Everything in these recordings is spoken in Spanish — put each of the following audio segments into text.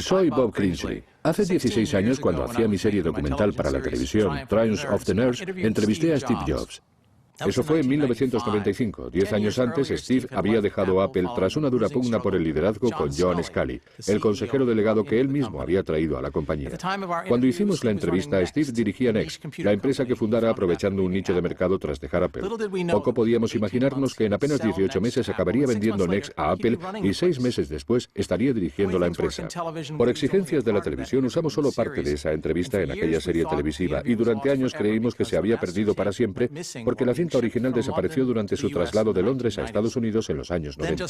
Soy Bob Cringely. Hace 16 años, cuando hacía mi serie documental para la televisión, Triumphs of the Nerds, entrevisté a Steve Jobs. Eso fue en 1995. 10 años antes, Steve había dejado Apple tras una dura pugna por el liderazgo con John Sculley, el consejero delegado que él mismo había traído a la compañía. Cuando hicimos la entrevista, Steve dirigía Next, la empresa que fundara aprovechando un nicho de mercado tras dejar Apple. Poco podíamos imaginarnos que en apenas 18 meses acabaría vendiendo Next a Apple y 6 meses después estaría dirigiendo la empresa. Por exigencias de la televisión, usamos solo parte de esa entrevista en aquella serie televisiva y durante años creímos que se había perdido para siempre porque la cinta original desapareció durante su traslado de Londres a Estados Unidos en los años 90.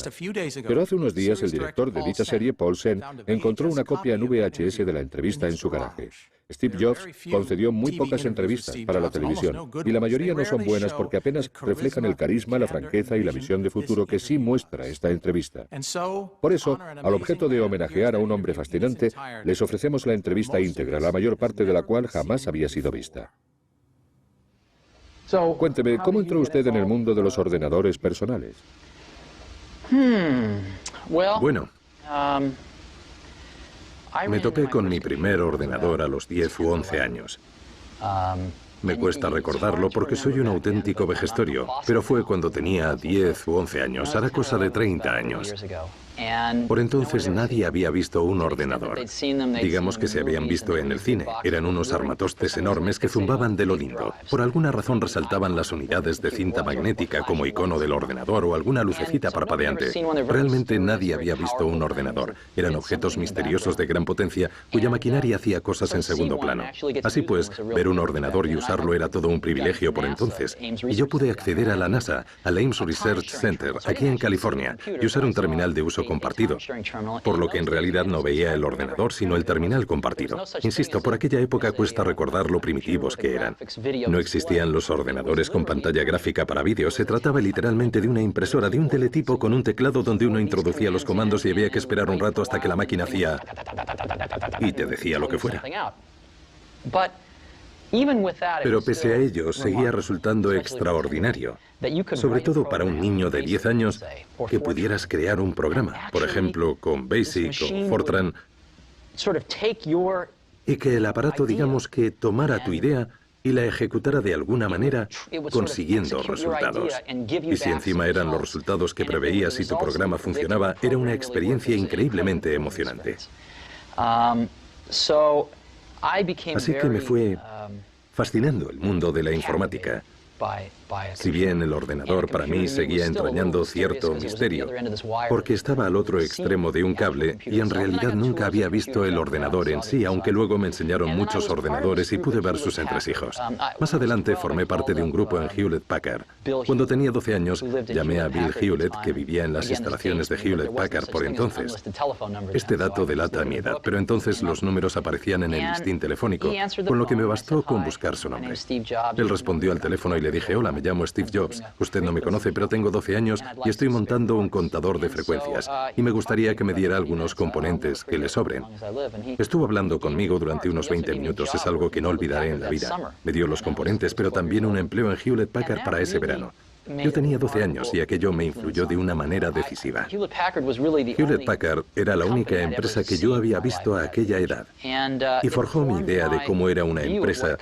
Pero hace unos días el director de dicha serie, Paul Sen, encontró una copia en VHS de la entrevista en su garaje. Steve Jobs concedió muy pocas entrevistas para la televisión y la mayoría no son buenas porque apenas reflejan el carisma, la franqueza y la visión de futuro que sí muestra esta entrevista. Por eso, al objeto de homenajear a un hombre fascinante, les ofrecemos la entrevista íntegra, la mayor parte de la cual jamás había sido vista. Cuénteme, ¿cómo entró usted en el mundo de los ordenadores personales? Bueno, me topé con mi primer ordenador a los 10 u 11 años. Me cuesta recordarlo porque soy un auténtico vejestorio, pero fue cuando tenía 10 u 11 años, hará cosa de 30 años. Por entonces nadie había visto un ordenador. Digamos que se habían visto en el cine. Eran unos armatostes enormes que zumbaban de lo lindo. Por alguna razón resaltaban las unidades de cinta magnética como icono del ordenador o alguna lucecita parpadeante. Realmente nadie había visto un ordenador. Eran objetos misteriosos de gran potencia cuya maquinaria hacía cosas en segundo plano. Así pues, ver un ordenador y usarlo era todo un privilegio por entonces. Y yo pude acceder a la NASA, al Ames Research Center, aquí en California, y usar un terminal de uso compartido, por lo que en realidad no veía el ordenador sino el terminal compartido. Insisto, por aquella época cuesta recordar lo primitivos que eran. No existían los ordenadores con pantalla gráfica para vídeo, se trataba literalmente de una impresora, de un teletipo con un teclado donde uno introducía los comandos y había que esperar un rato hasta que la máquina hacía y te decía lo que fuera. Pero pese a ello, seguía resultando extraordinario, sobre todo para un niño de 10 años, que pudieras crear un programa, por ejemplo, con BASIC o Fortran, y que el aparato, digamos, que tomara tu idea y la ejecutara de alguna manera, consiguiendo resultados. Y si encima eran los resultados que preveías y tu programa funcionaba, era una experiencia increíblemente emocionante. Así que me fue fascinando el mundo de la informática. Si bien el ordenador para mí seguía entrañando cierto misterio, porque estaba al otro extremo de un cable y en realidad nunca había visto el ordenador en sí, aunque luego me enseñaron muchos ordenadores y pude ver sus entresijos. Más adelante formé parte de un grupo en Hewlett Packard. Cuando tenía 12 años, llamé a Bill Hewlett, que vivía en las instalaciones de Hewlett Packard por entonces. Este dato delata mi edad, pero entonces los números aparecían en el listín telefónico, con lo que me bastó con buscar su nombre. Él respondió al teléfono y le dije: hola, me llamo Steve Jobs. Usted no me conoce, pero tengo 12 años y estoy montando un contador de frecuencias y me gustaría que me diera algunos componentes que le sobren. Estuvo hablando conmigo durante unos 20 minutos, es algo que no olvidaré en la vida. Me dio los componentes, pero también un empleo en Hewlett Packard para ese verano. Yo tenía 12 años y aquello me influyó de una manera decisiva. Hewlett Packard era la única empresa que yo había visto a aquella edad y forjó mi idea de cómo era una empresa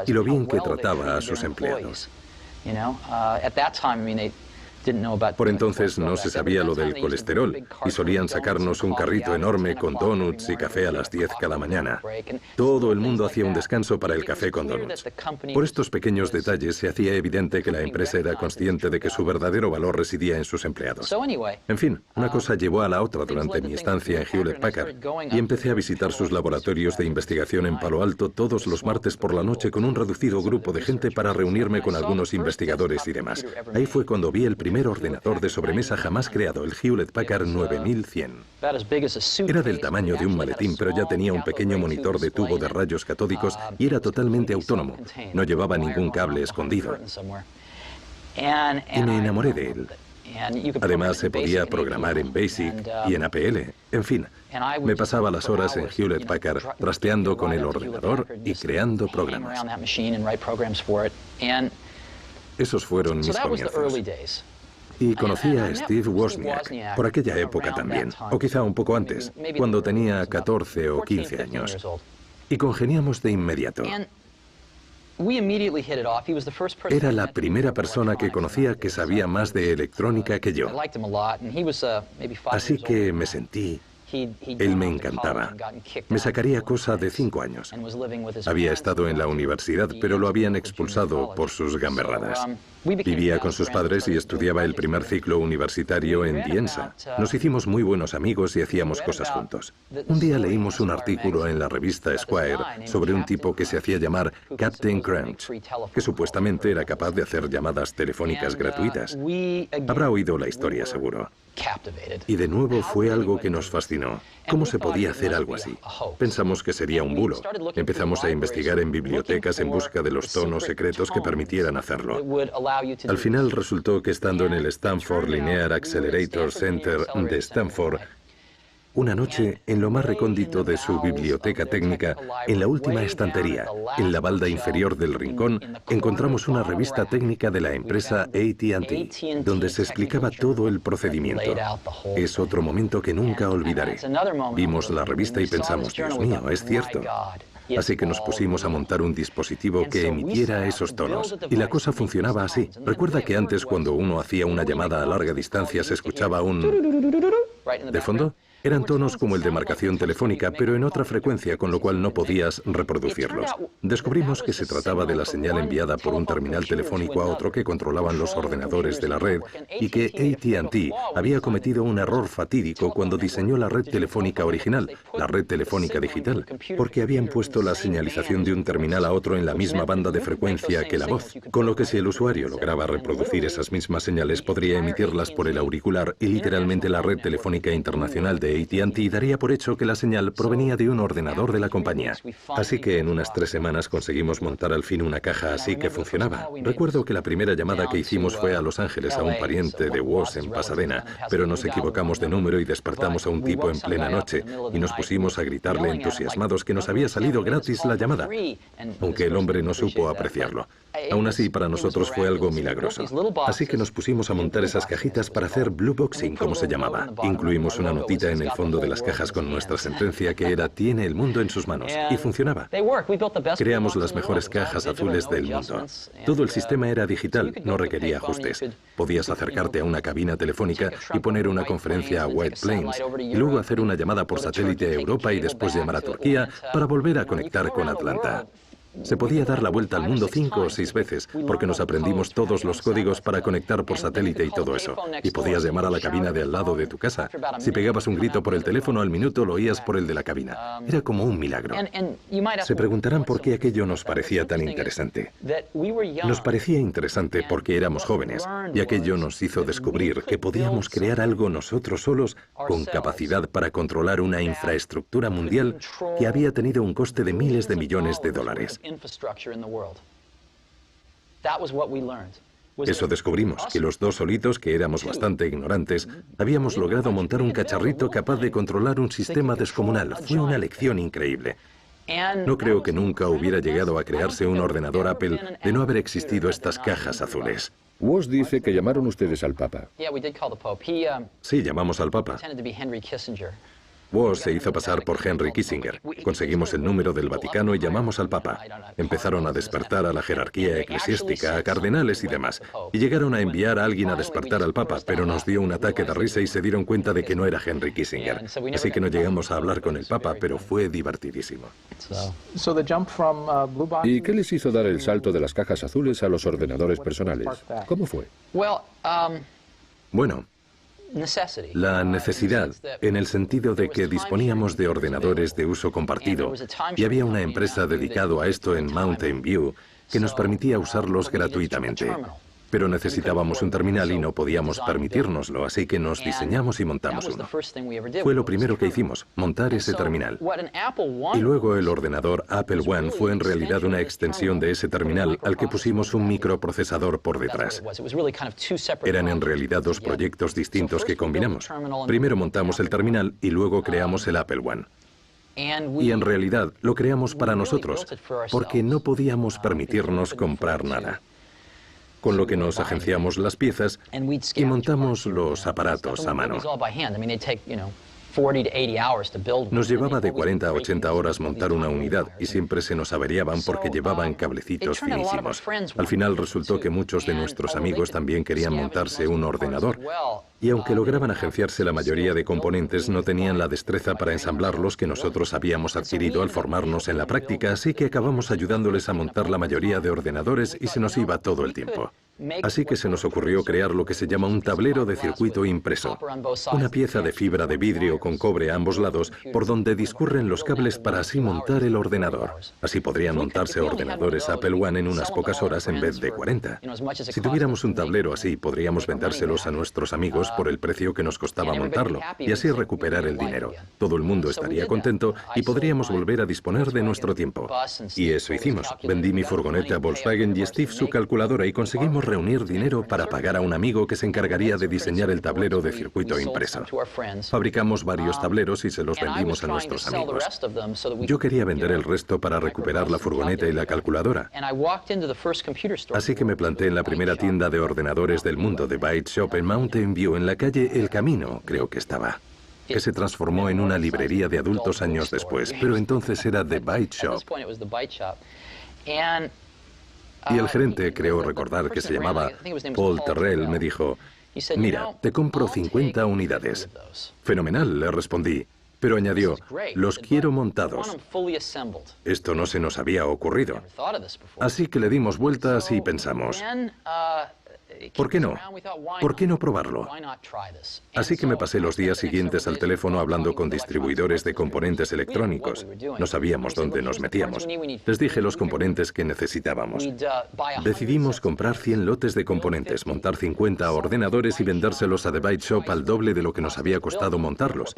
y lo bien que trataba a sus empleados. Por entonces no se sabía lo del colesterol y solían sacarnos un carrito enorme con donuts y café a las 10 cada mañana. Todo el mundo hacía un descanso para el café con donuts. Por estos pequeños detalles se hacía evidente que la empresa era consciente de que su verdadero valor residía en sus empleados. En fin, una cosa llevó a la otra durante mi estancia en Hewlett Packard y empecé a visitar sus laboratorios de investigación en Palo Alto todos los martes por la noche con un reducido grupo de gente para reunirme con algunos investigadores y demás. Ahí fue cuando vi el primer ordenador de sobremesa jamás creado, el Hewlett Packard 9100. Era del tamaño de un maletín, pero ya tenía un pequeño monitor de tubo de rayos catódicos y era totalmente autónomo. No llevaba ningún cable escondido. Y me enamoré de él. Además, se podía programar en BASIC y en APL. En fin, me pasaba las horas en Hewlett Packard trasteando con el ordenador y creando programas. Esos fueron mis comienzos. Y conocí a Steve Wozniak por aquella época también, o quizá un poco antes, cuando tenía 14 o 15 años. Y congeniamos de inmediato. Era la primera persona que conocía que sabía más de electrónica que yo. Así que me sentí... Él me encantaba. Me sacaría cosa de 5 años. Había estado en la universidad, pero lo habían expulsado por sus gamberradas. Vivía con sus padres y estudiaba el primer ciclo universitario en Diensa. Nos hicimos muy buenos amigos y hacíamos cosas juntos. Un día leímos un artículo en la revista Squire sobre un tipo que se hacía llamar Captain Crunch, que supuestamente era capaz de hacer llamadas telefónicas gratuitas. Habrá oído la historia, seguro. Y de nuevo fue algo que nos fascinó. ¿Cómo se podía hacer algo así? Pensamos que sería un bulo. Empezamos a investigar en bibliotecas en busca de los tonos secretos que permitieran hacerlo. Al final resultó que estando en el Stanford Linear Accelerator Center de Stanford, una noche, en lo más recóndito de su biblioteca técnica, en la última estantería, en la balda inferior del rincón, encontramos una revista técnica de la empresa AT&T, donde se explicaba todo el procedimiento. Es otro momento que nunca olvidaré. Vimos la revista y pensamos, Dios mío, es cierto. Así que nos pusimos a montar un dispositivo que emitiera esos tonos. Y la cosa funcionaba así. Recuerda que antes, cuando uno hacía una llamada a larga distancia, se escuchaba un... ¿de fondo? Eran tonos como el de marcación telefónica, pero en otra frecuencia, con lo cual no podías reproducirlos. Descubrimos que se trataba de la señal enviada por un terminal telefónico a otro que controlaban los ordenadores de la red y que AT&T había cometido un error fatídico cuando diseñó la red telefónica original, la red telefónica digital, porque habían puesto la señalización de un terminal a otro en la misma banda de frecuencia que la voz, con lo que si el usuario lograba reproducir esas mismas señales podría emitirlas por el auricular y literalmente la red telefónica internacional de AT&T daría por hecho que la señal provenía de un ordenador de la compañía. Así que en unas 3 semanas conseguimos montar al fin una caja así que funcionaba. Recuerdo que la primera llamada que hicimos fue a Los Ángeles a un pariente de Woz en Pasadena, pero nos equivocamos de número y despertamos a un tipo en plena noche y nos pusimos a gritarle entusiasmados que nos había salido gratis la llamada, aunque el hombre no supo apreciarlo. Aún así, para nosotros fue algo milagroso. Así que nos pusimos a montar esas cajitas para hacer blue boxing, como se llamaba. Incluimos una notita en el fondo de las cajas con nuestra sentencia que era «Tiene el mundo en sus manos». Y funcionaba. Creamos las mejores cajas azules del mundo. Todo el sistema era digital, no requería ajustes. Podías acercarte a una cabina telefónica y poner una conferencia a White Plains, y luego hacer una llamada por satélite a Europa y después llamar a Turquía para volver a conectar con Atlanta. Se podía dar la vuelta al mundo 5 o 6 veces, porque nos aprendimos todos los códigos para conectar por satélite y todo eso. Y podías llamar a la cabina de al lado de tu casa. Si pegabas un grito por el teléfono, al minuto lo oías por el de la cabina. Era como un milagro. Se preguntarán por qué aquello nos parecía tan interesante. Nos parecía interesante porque éramos jóvenes, y aquello nos hizo descubrir que podíamos crear algo nosotros solos con capacidad para controlar una infraestructura mundial que había tenido un coste de miles de millones de dólares. Eso descubrimos, que los dos solitos, que éramos bastante ignorantes, habíamos logrado montar un cacharrito capaz de controlar un sistema descomunal. Fue una lección increíble. No creo que nunca hubiera llegado a crearse un ordenador Apple de no haber existido estas cajas azules. Woz dice que llamaron ustedes al Papa. Sí, llamamos al Papa. Woz se hizo pasar por Henry Kissinger. Conseguimos el número del Vaticano y llamamos al Papa. Empezaron a despertar a la jerarquía eclesiástica, a cardenales y demás. Y llegaron a enviar a alguien a despertar al Papa, pero nos dio un ataque de risa y se dieron cuenta de que no era Henry Kissinger. Así que no llegamos a hablar con el Papa, pero fue divertidísimo. ¿Y qué les hizo dar el salto de las cajas azules a los ordenadores personales? ¿Cómo fue? Bueno, la necesidad, en el sentido de que disponíamos de ordenadores de uso compartido y había una empresa dedicada a esto en Mountain View que nos permitía usarlos gratuitamente. Pero necesitábamos un terminal y no podíamos permitírnoslo, así que nos diseñamos y montamos uno. Fue lo primero que hicimos, montar ese terminal. Y luego el ordenador Apple One fue en realidad una extensión de ese terminal al que pusimos un microprocesador por detrás. Eran en realidad 2 proyectos distintos que combinamos. Primero montamos el terminal y luego creamos el Apple One. Y en realidad lo creamos para nosotros, porque no podíamos permitirnos comprar nada. con lo que nos agenciamos las piezas y montamos los aparatos a mano. Nos llevaba de 40 a 80 horas montar una unidad y siempre se nos averiaban porque llevaban cablecitos finísimos. Al final resultó que muchos de nuestros amigos también querían montarse un ordenador. Y aunque lograban agenciarse la mayoría de componentes, no tenían la destreza para ensamblarlos que nosotros habíamos adquirido al formarnos en la práctica, así que acabamos ayudándoles a montar la mayoría de ordenadores y se nos iba todo el tiempo. Así que se nos ocurrió crear lo que se llama un tablero de circuito impreso, una pieza de fibra de vidrio con cobre a ambos lados por donde discurren los cables para así montar el ordenador. Así podrían montarse ordenadores Apple I en unas pocas horas en vez de 40. Si tuviéramos un tablero así, podríamos vendérselos a nuestros amigos por el precio que nos costaba montarlo y así recuperar el dinero. Todo el mundo estaría contento y podríamos volver a disponer de nuestro tiempo. Y eso hicimos. Vendí mi furgoneta a Volkswagen y Steve su calculadora y conseguimos reunir dinero para pagar a un amigo que se encargaría de diseñar el tablero de circuito impreso. Fabricamos varios tableros y se los vendimos a nuestros amigos. Yo quería vender el resto para recuperar la furgoneta y la calculadora. Así que me planté en la primera tienda de ordenadores del mundo, de Byte Shop, en Mountain View, en la calle El Camino, creo que estaba, que se transformó en una librería de adultos años después, pero entonces era The Byte Shop. Y el gerente, creo recordar que se llamaba Paul Terrell, me dijo: mira, te compro 50 unidades. Fenomenal, le respondí. Pero añadió: los quiero montados. Esto no se nos había ocurrido. Así que le dimos vueltas y pensamos: ¿por qué no? ¿Por qué no probarlo? Así que me pasé los días siguientes al teléfono hablando con distribuidores de componentes electrónicos. No sabíamos dónde nos metíamos. Les dije los componentes que necesitábamos. Decidimos comprar 100 lotes de componentes, montar 50 ordenadores y vendérselos a The Byte Shop al doble de lo que nos había costado montarlos.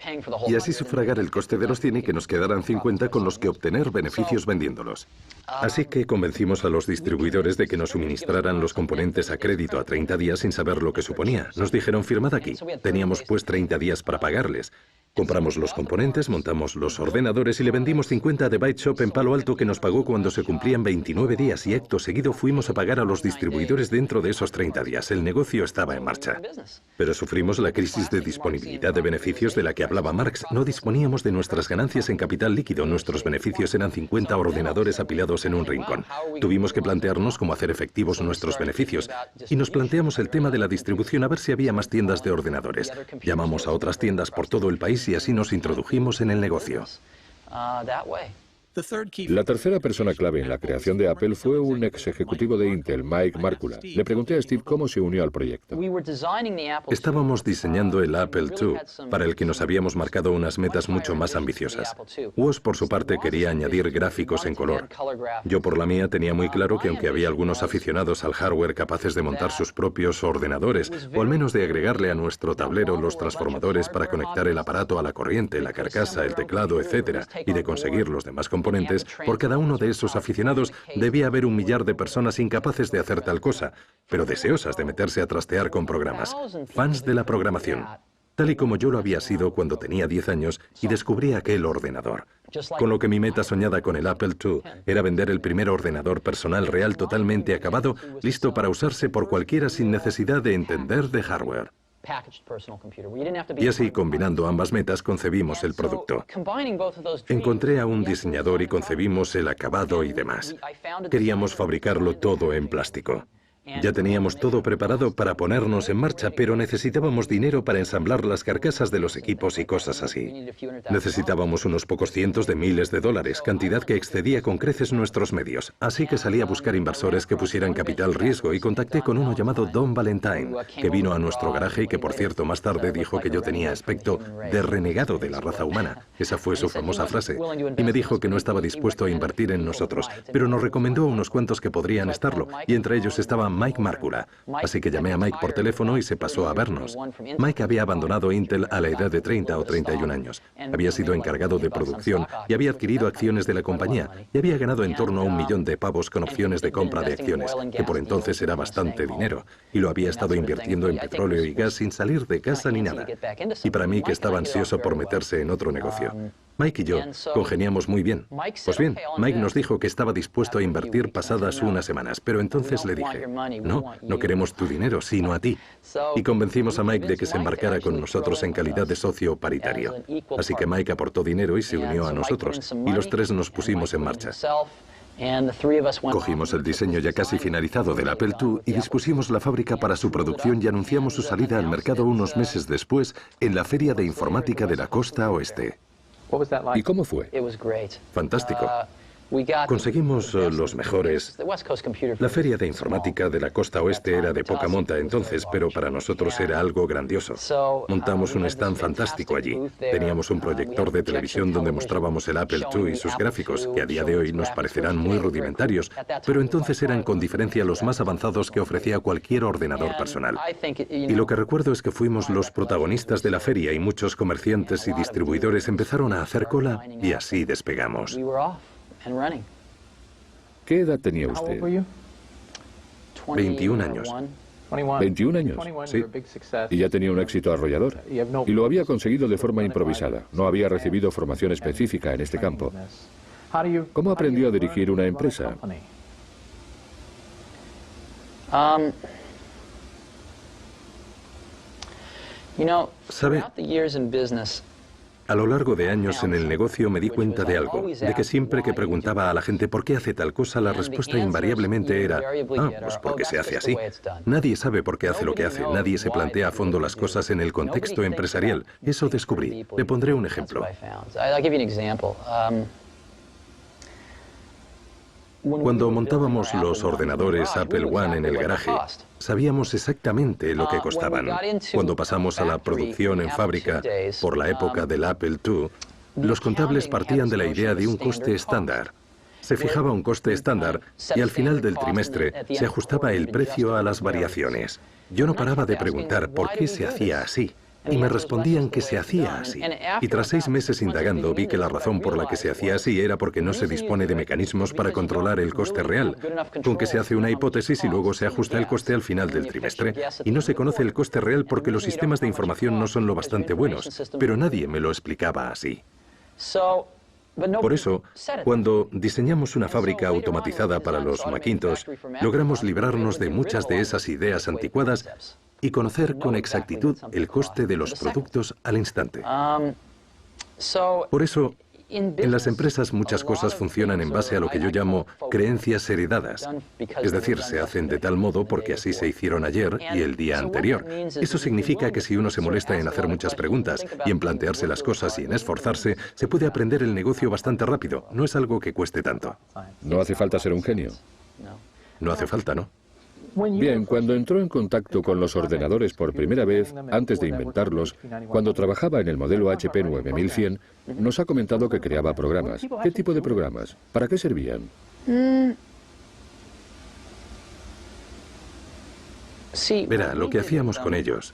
Y así sufragar el coste de los 100 y que nos quedaran 50 con los que obtener beneficios vendiéndolos. Así que convencimos a los distribuidores de que nos suministraran los componentes a crédito a 30 días sin saber lo que suponía. Nos dijeron: firmad aquí. Teníamos pues 30 días para pagarles. Compramos los componentes, montamos los ordenadores y le vendimos 50 a The Byte Shop en Palo Alto, que nos pagó cuando se cumplían 29 días y acto seguido fuimos a pagar a los distribuidores dentro de esos 30 días. El negocio estaba en marcha. Pero sufrimos la crisis de disponibilidad de beneficios de la que hablaba Marx. No disponíamos de nuestras ganancias en capital líquido. Nuestros beneficios eran 50 ordenadores apilados en un rincón. Tuvimos que plantearnos cómo hacer efectivos nuestros beneficios y nos planteamos el tema de la distribución, a ver si había más tiendas de ordenadores. Llamamos a otras tiendas por todo el país y así nos introdujimos en el negocio. La tercera persona clave en la creación de Apple fue un ex ejecutivo de Intel, Mike Markkula. Le pregunté a Steve cómo se unió al proyecto. Estábamos diseñando el Apple II, para el que nos habíamos marcado unas metas mucho más ambiciosas. Woz, por su parte, quería añadir gráficos en color. Yo, por la mía, tenía muy claro que aunque había algunos aficionados al hardware capaces de montar sus propios ordenadores, o al menos de agregarle a nuestro tablero los transformadores para conectar el aparato a la corriente, la carcasa, el teclado, etc., y de conseguir los demás componentes, por cada uno de esos aficionados debía haber 1 millar de personas incapaces de hacer tal cosa, pero deseosas de meterse a trastear con programas, fans de la programación, tal y como yo lo había sido cuando tenía 10 años y descubrí aquel ordenador. Con lo que mi meta soñada con el Apple II era vender el primer ordenador personal real totalmente acabado, listo para usarse por cualquiera sin necesidad de entender de hardware. Y así, combinando ambas metas, concebimos el producto. Encontré a un diseñador y concebimos el acabado y demás. Queríamos fabricarlo todo en plástico. Ya teníamos todo preparado para ponernos en marcha, pero necesitábamos dinero para ensamblar las carcasas de los equipos y cosas así. Necesitábamos unos pocos cientos de miles de dólares, cantidad que excedía con creces nuestros medios. Así que salí a buscar inversores que pusieran capital riesgo y contacté con uno llamado Don Valentine, que vino a nuestro garaje y que, por cierto, más tarde dijo que yo tenía aspecto de renegado de la raza humana. Esa fue su famosa frase. Y me dijo que no estaba dispuesto a invertir en nosotros, pero nos recomendó a unos cuantos que podrían estarlo, y entre ellos estaba Mike Markkula. Así que llamé a Mike por teléfono y se pasó a vernos. Mike había abandonado Intel a la edad de 30 o 31 años. Había sido encargado de producción y había adquirido acciones de la compañía y había ganado en torno a $1 millón con opciones de compra de acciones, que por entonces era bastante dinero, y lo había estado invirtiendo en petróleo y gas sin salir de casa ni nada. Y para mí, que estaba ansioso por meterse en otro negocio. Mike y yo congeniamos muy bien. Pues bien, Mike nos dijo que estaba dispuesto a invertir pasadas unas semanas, pero entonces le dije, no queremos tu dinero, sino a ti. Y convencimos a Mike de que se embarcara con nosotros en calidad de socio paritario. Así que Mike aportó dinero y se unió a nosotros, y los tres nos pusimos en marcha. Cogimos el diseño ya casi finalizado del Apple II y dispusimos la fábrica para su producción y anunciamos su salida al mercado unos meses después en la Feria de Informática de la Costa Oeste. ¿Y cómo fue? Fantástico. Conseguimos los mejores. La Feria de Informática de la Costa Oeste era de poca monta entonces, pero para nosotros era algo grandioso. Montamos un stand fantástico allí. Teníamos un proyector de televisión donde mostrábamos el Apple II y sus gráficos, que a día de hoy nos parecerán muy rudimentarios, pero entonces eran con diferencia los más avanzados que ofrecía cualquier ordenador personal. Y lo que recuerdo es que fuimos los protagonistas de la feria y muchos comerciantes y distribuidores empezaron a hacer cola y así despegamos. ¿Qué edad tenía usted? 21 años. 21 años, sí. Y ya tenía un éxito arrollador. Y lo había conseguido de forma improvisada. No había recibido formación específica en este campo. ¿Cómo aprendió a dirigir una empresa? ¿Sabe? A lo largo de años en el negocio me di cuenta de algo, de que siempre que preguntaba a la gente por qué hace tal cosa, la respuesta invariablemente era, pues porque se hace así. Nadie sabe por qué hace lo que hace, nadie se plantea a fondo las cosas en el contexto empresarial. Eso descubrí. Le pondré un ejemplo. Cuando montábamos los ordenadores Apple I en el garaje, sabíamos exactamente lo que costaban. Cuando pasamos a la producción en fábrica, por la época del Apple II, los contables partían de la idea de un coste estándar. Se fijaba un coste estándar y al final del trimestre se ajustaba el precio a las variaciones. Yo no paraba de preguntar por qué se hacía así. Y me respondían que se hacía así. Y tras 6 meses indagando vi que la razón por la que se hacía así era porque no se dispone de mecanismos para controlar el coste real, con que se hace una hipótesis y luego se ajusta el coste al final del trimestre. Y no se conoce el coste real porque los sistemas de información no son lo bastante buenos, pero nadie me lo explicaba así. Por eso, cuando diseñamos una fábrica automatizada para los Macintosh, logramos librarnos de muchas de esas ideas anticuadas y conocer con exactitud el coste de los productos al instante. Por eso, en las empresas muchas cosas funcionan en base a lo que yo llamo creencias heredadas. Es decir, se hacen de tal modo porque así se hicieron ayer y el día anterior. Eso significa que si uno se molesta en hacer muchas preguntas y en plantearse las cosas y en esforzarse, se puede aprender el negocio bastante rápido. No es algo que cueste tanto. No hace falta ser un genio. No hace falta, ¿no? Bien, cuando entró en contacto con los ordenadores por primera vez, antes de inventarlos, cuando trabajaba en el modelo HP 9100, nos ha comentado que creaba programas. ¿Qué tipo de programas? ¿Para qué servían? Verá, lo que hacíamos con ellos.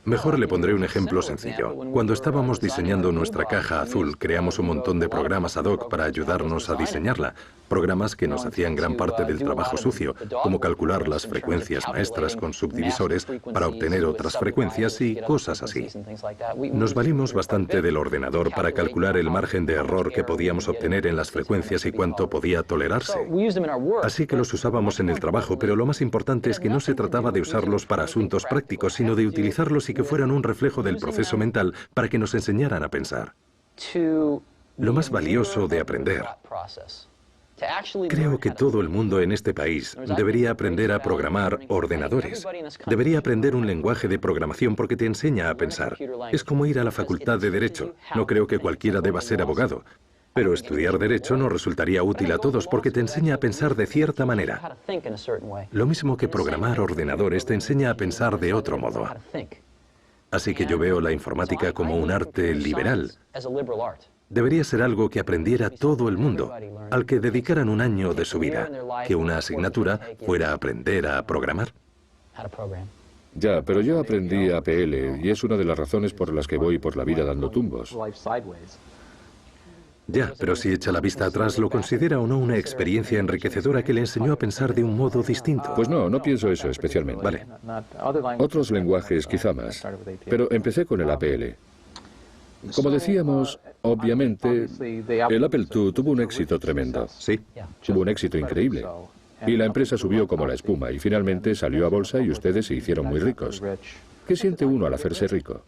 Mejor le pondré un ejemplo sencillo. Cuando estábamos diseñando nuestra caja azul, creamos un montón de programas ad hoc para ayudarnos a diseñarla. Programas que nos hacían gran parte del trabajo sucio, como calcular las frecuencias maestras con subdivisores para obtener otras frecuencias y cosas así. Nos valimos bastante del ordenador para calcular el margen de error que podíamos obtener en las frecuencias y cuánto podía tolerarse. Así que los usábamos en el trabajo, pero lo más importante es que no se trataba de usarlos para asuntos prácticos, sino de utilizarlos y que fueran un reflejo del proceso mental para que nos enseñaran a pensar. Lo más valioso de aprender. Creo que todo el mundo en este país debería aprender a programar ordenadores. Debería aprender un lenguaje de programación porque te enseña a pensar. Es como ir a la facultad de Derecho. No creo que cualquiera deba ser abogado. Pero estudiar Derecho nos resultaría útil a todos porque te enseña a pensar de cierta manera. Lo mismo que programar ordenadores te enseña a pensar de otro modo. Así que yo veo la informática como un arte liberal. Debería ser algo que aprendiera todo el mundo, al que dedicaran un año de su vida, que una asignatura fuera aprender a programar. Ya, pero yo aprendí APL y es una de las razones por las que voy por la vida dando tumbos. Ya, pero si echa la vista atrás, ¿lo considera o no una experiencia enriquecedora que le enseñó a pensar de un modo distinto? Pues no pienso eso especialmente. Vale. Otros lenguajes quizá más, pero empecé con el APL. Como decíamos, obviamente, el Apple II tuvo un éxito tremendo. Sí. Tuvo un éxito increíble. Y la empresa subió como la espuma y finalmente salió a bolsa y ustedes se hicieron muy ricos. ¿Qué siente uno al hacerse rico?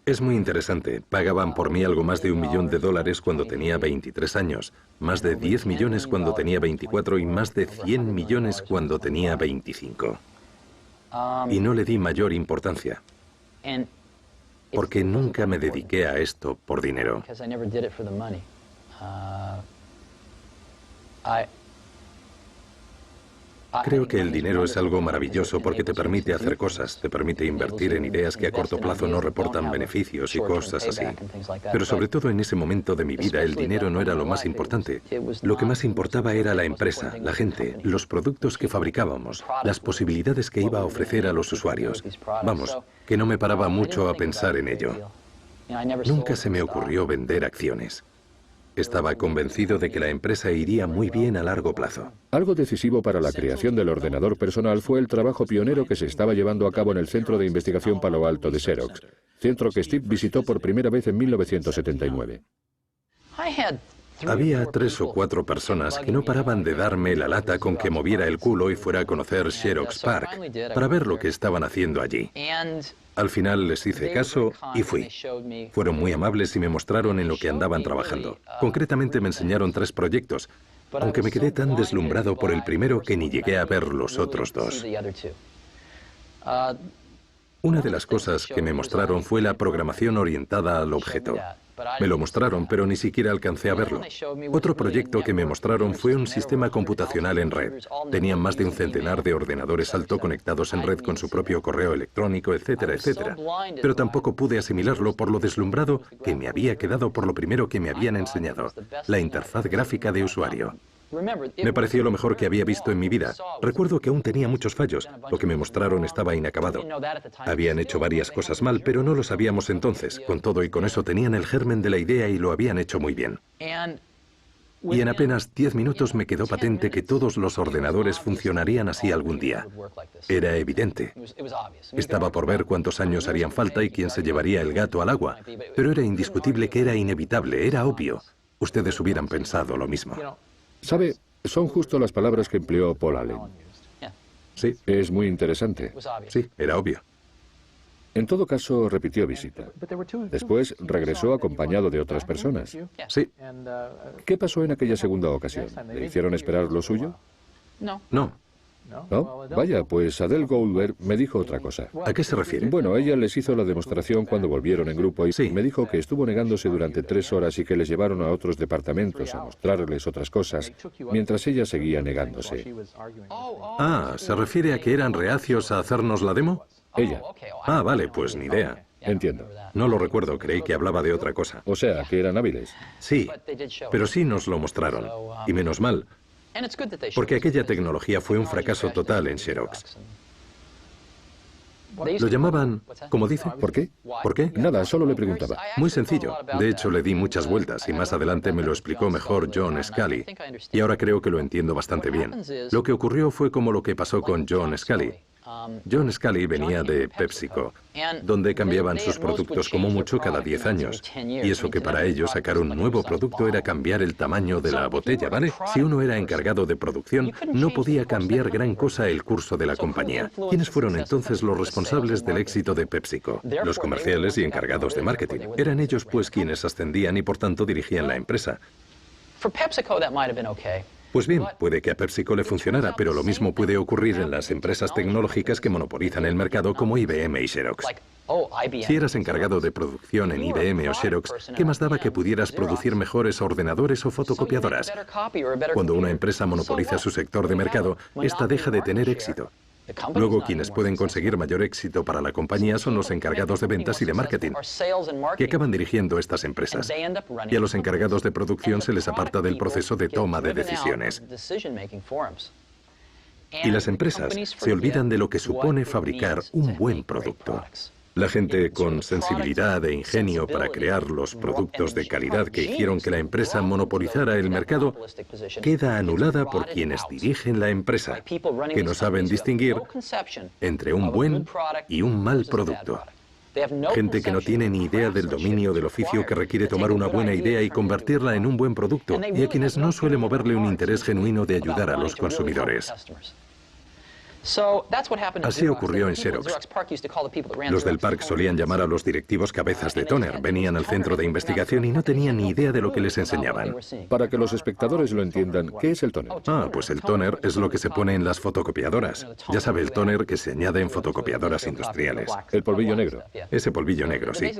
Es muy interesante. Pagaban por mí algo más de $1 millón cuando tenía 23 años, más de 10 millones cuando tenía 24 y más de 100 millones cuando tenía 25. Y no le di mayor importancia, porque nunca me dediqué a esto por dinero. Creo que el dinero es algo maravilloso porque te permite hacer cosas, te permite invertir en ideas que a corto plazo no reportan beneficios y cosas así. Pero sobre todo en ese momento de mi vida el dinero no era lo más importante. Lo que más importaba era la empresa, la gente, los productos que fabricábamos, las posibilidades que iba a ofrecer a los usuarios. Vamos, que no me paraba mucho a pensar en ello. Nunca se me ocurrió vender acciones. Estaba convencido de que la empresa iría muy bien a largo plazo. Algo decisivo para la creación del ordenador personal fue el trabajo pionero que se estaba llevando a cabo en el Centro de Investigación Palo Alto de Xerox, centro que Steve visitó por primera vez en 1979. Había 3 o 4 personas que no paraban de darme la lata con que moviera el culo y fuera a conocer Xerox PARC para ver lo que estaban haciendo allí. Al final les hice caso y fui. Fueron muy amables y me mostraron en lo que andaban trabajando. Concretamente me enseñaron 3 proyectos, aunque me quedé tan deslumbrado por el primero que ni llegué a ver los otros 2. Una de las cosas que me mostraron fue la programación orientada al objeto. Me lo mostraron, pero ni siquiera alcancé a verlo. Otro proyecto que me mostraron fue un sistema computacional en red. Tenían más de un centenar de ordenadores alto conectados en red con su propio correo electrónico, etcétera, etcétera. Pero tampoco pude asimilarlo por lo deslumbrado que me había quedado por lo primero que me habían enseñado, la interfaz gráfica de usuario. Me pareció lo mejor que había visto en mi vida. Recuerdo que aún tenía muchos fallos. Lo que me mostraron estaba inacabado. Habían hecho varias cosas mal, pero no lo sabíamos entonces. Con todo y con eso tenían el germen de la idea y lo habían hecho muy bien. Y en apenas 10 minutos me quedó patente que todos los ordenadores funcionarían así algún día. Era evidente. Estaba por ver cuántos años harían falta y quién se llevaría el gato al agua. Pero era indiscutible que era inevitable, era obvio. Ustedes hubieran pensado lo mismo. ¿Sabe? Son justo las palabras que empleó Paul Allen. Sí. Es muy interesante. Sí, era obvio. En todo caso, repitió visita. Después regresó acompañado de otras personas. Sí. ¿Qué pasó en aquella segunda ocasión? ¿Le hicieron esperar lo suyo? No. ¿No? Vaya, pues Adele Goldberg me dijo otra cosa. ¿A qué se refiere? Bueno, ella les hizo la demostración cuando volvieron en grupo y Sí. me dijo que estuvo negándose durante 3 horas y que les llevaron a otros departamentos a mostrarles otras cosas, mientras ella seguía negándose. Ah, ¿se refiere a que eran reacios a hacernos la demo? Ella. Ah, vale, pues ni idea. Entiendo. No lo recuerdo, creí que hablaba de otra cosa. O sea, que eran hábiles. Sí, pero sí nos lo mostraron. Y menos mal, porque aquella tecnología fue un fracaso total en Xerox. Lo llamaban, ¿cómo dice? ¿Por qué? ¿Por qué? Nada, solo le preguntaba. Muy sencillo. De hecho, le di muchas vueltas y más adelante me lo explicó mejor John Scully. Y ahora creo que lo entiendo bastante bien. Lo que ocurrió fue como lo que pasó con John Scully. John Scully venía de PepsiCo, donde cambiaban sus productos como mucho cada 10 años. Y eso que para ellos sacar un nuevo producto era cambiar el tamaño de la botella, ¿vale? Si uno era encargado de producción, no podía cambiar gran cosa el curso de la compañía. ¿Quiénes fueron entonces los responsables del éxito de PepsiCo? Los comerciales y encargados de marketing. Eran ellos pues quienes ascendían y por tanto dirigían la empresa. Pues bien, puede que a PepsiCo le funcionara, pero lo mismo puede ocurrir en las empresas tecnológicas que monopolizan el mercado como IBM y Xerox. Si eras encargado de producción en IBM o Xerox, ¿qué más daba que pudieras producir mejores ordenadores o fotocopiadoras? Cuando una empresa monopoliza su sector de mercado, esta deja de tener éxito. Luego, quienes pueden conseguir mayor éxito para la compañía son los encargados de ventas y de marketing, que acaban dirigiendo estas empresas. Y a los encargados de producción se les aparta del proceso de toma de decisiones. Y las empresas se olvidan de lo que supone fabricar un buen producto. La gente con sensibilidad e ingenio para crear los productos de calidad que hicieron que la empresa monopolizara el mercado queda anulada por quienes dirigen la empresa, que no saben distinguir entre un buen y un mal producto. Gente que no tiene ni idea del dominio del oficio que requiere tomar una buena idea y convertirla en un buen producto, y a quienes no suele moverle un interés genuino de ayudar a los consumidores. Así ocurrió en Xerox. Los del parque solían llamar a los directivos cabezas de tóner. Venían al centro de investigación y no tenían ni idea de lo que les enseñaban. Para que los espectadores lo entiendan, ¿qué es el tóner? Pues el tóner es lo que se pone en las fotocopiadoras. Ya sabe, el tóner que se añade en fotocopiadoras industriales. El polvillo negro. Ese polvillo negro, sí.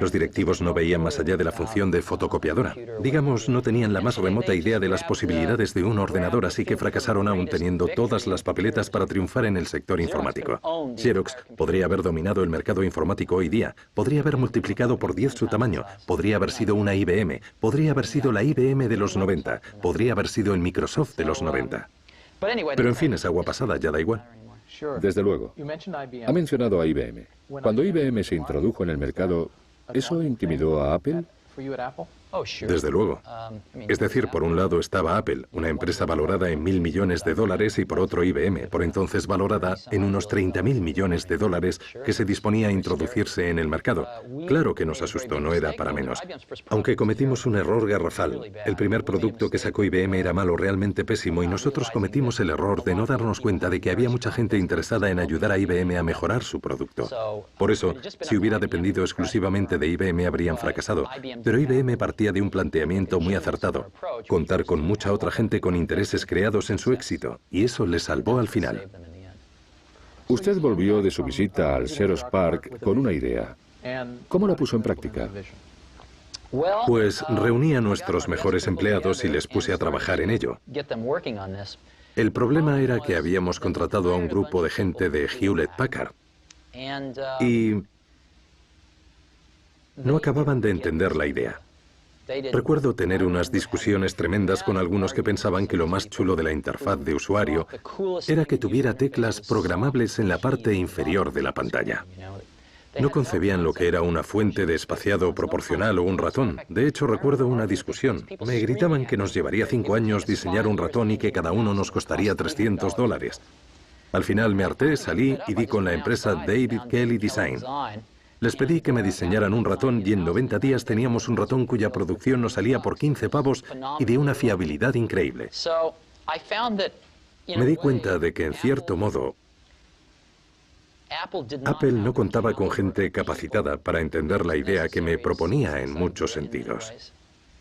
Los directivos no veían más allá de la función de fotocopiadora. Digamos, no tenían la más remota idea de las posibilidades de un ordenador, así que fracasaron aún teniendo todas las papeletas para triunfar en el sector informático. Xerox podría haber dominado el mercado informático hoy día, podría haber multiplicado por 10 su tamaño, podría haber sido una IBM, podría haber sido la IBM de los 90, podría haber sido el Microsoft de los 90. Pero en fin, es agua pasada, ya da igual. Desde luego. Ha mencionado a IBM. Cuando IBM se introdujo en el mercado, ¿eso intimidó a Apple? Desde luego. Es decir, por un lado estaba Apple, una empresa valorada en $1.000 millones, y por otro IBM, por entonces valorada en unos $30.000 millones, que se disponía a introducirse en el mercado. Claro que nos asustó, no era para menos. Aunque cometimos un error garrafal. El primer producto que sacó IBM era malo, realmente pésimo, y nosotros cometimos el error de no darnos cuenta de que había mucha gente interesada en ayudar a IBM a mejorar su producto. Por eso, si hubiera dependido exclusivamente de IBM, habrían fracasado. Pero IBM partía de un planteamiento muy acertado, contar con mucha otra gente con intereses creados en su éxito, y eso le salvó al final. Usted volvió de su visita al Xerox PARC con una idea. ¿Cómo la puso en práctica? Pues reuní a nuestros mejores empleados y les puse a trabajar en ello. El problema era que habíamos contratado a un grupo de gente de Hewlett Packard y no acababan de entender la idea. Recuerdo tener unas discusiones tremendas con algunos que pensaban que lo más chulo de la interfaz de usuario era que tuviera teclas programables en la parte inferior de la pantalla. No concebían lo que era una fuente de espaciado proporcional o un ratón. De hecho, recuerdo una discusión. Me gritaban que nos llevaría 5 años diseñar un ratón y que cada uno nos costaría $300. Al final me harté, salí y di con la empresa David Kelly Design. Les pedí que me diseñaran un ratón y en 90 días teníamos un ratón cuya producción nos salía por 15 pavos y de una fiabilidad increíble. Me di cuenta de que, en cierto modo, Apple no contaba con gente capacitada para entender la idea que me proponía en muchos sentidos.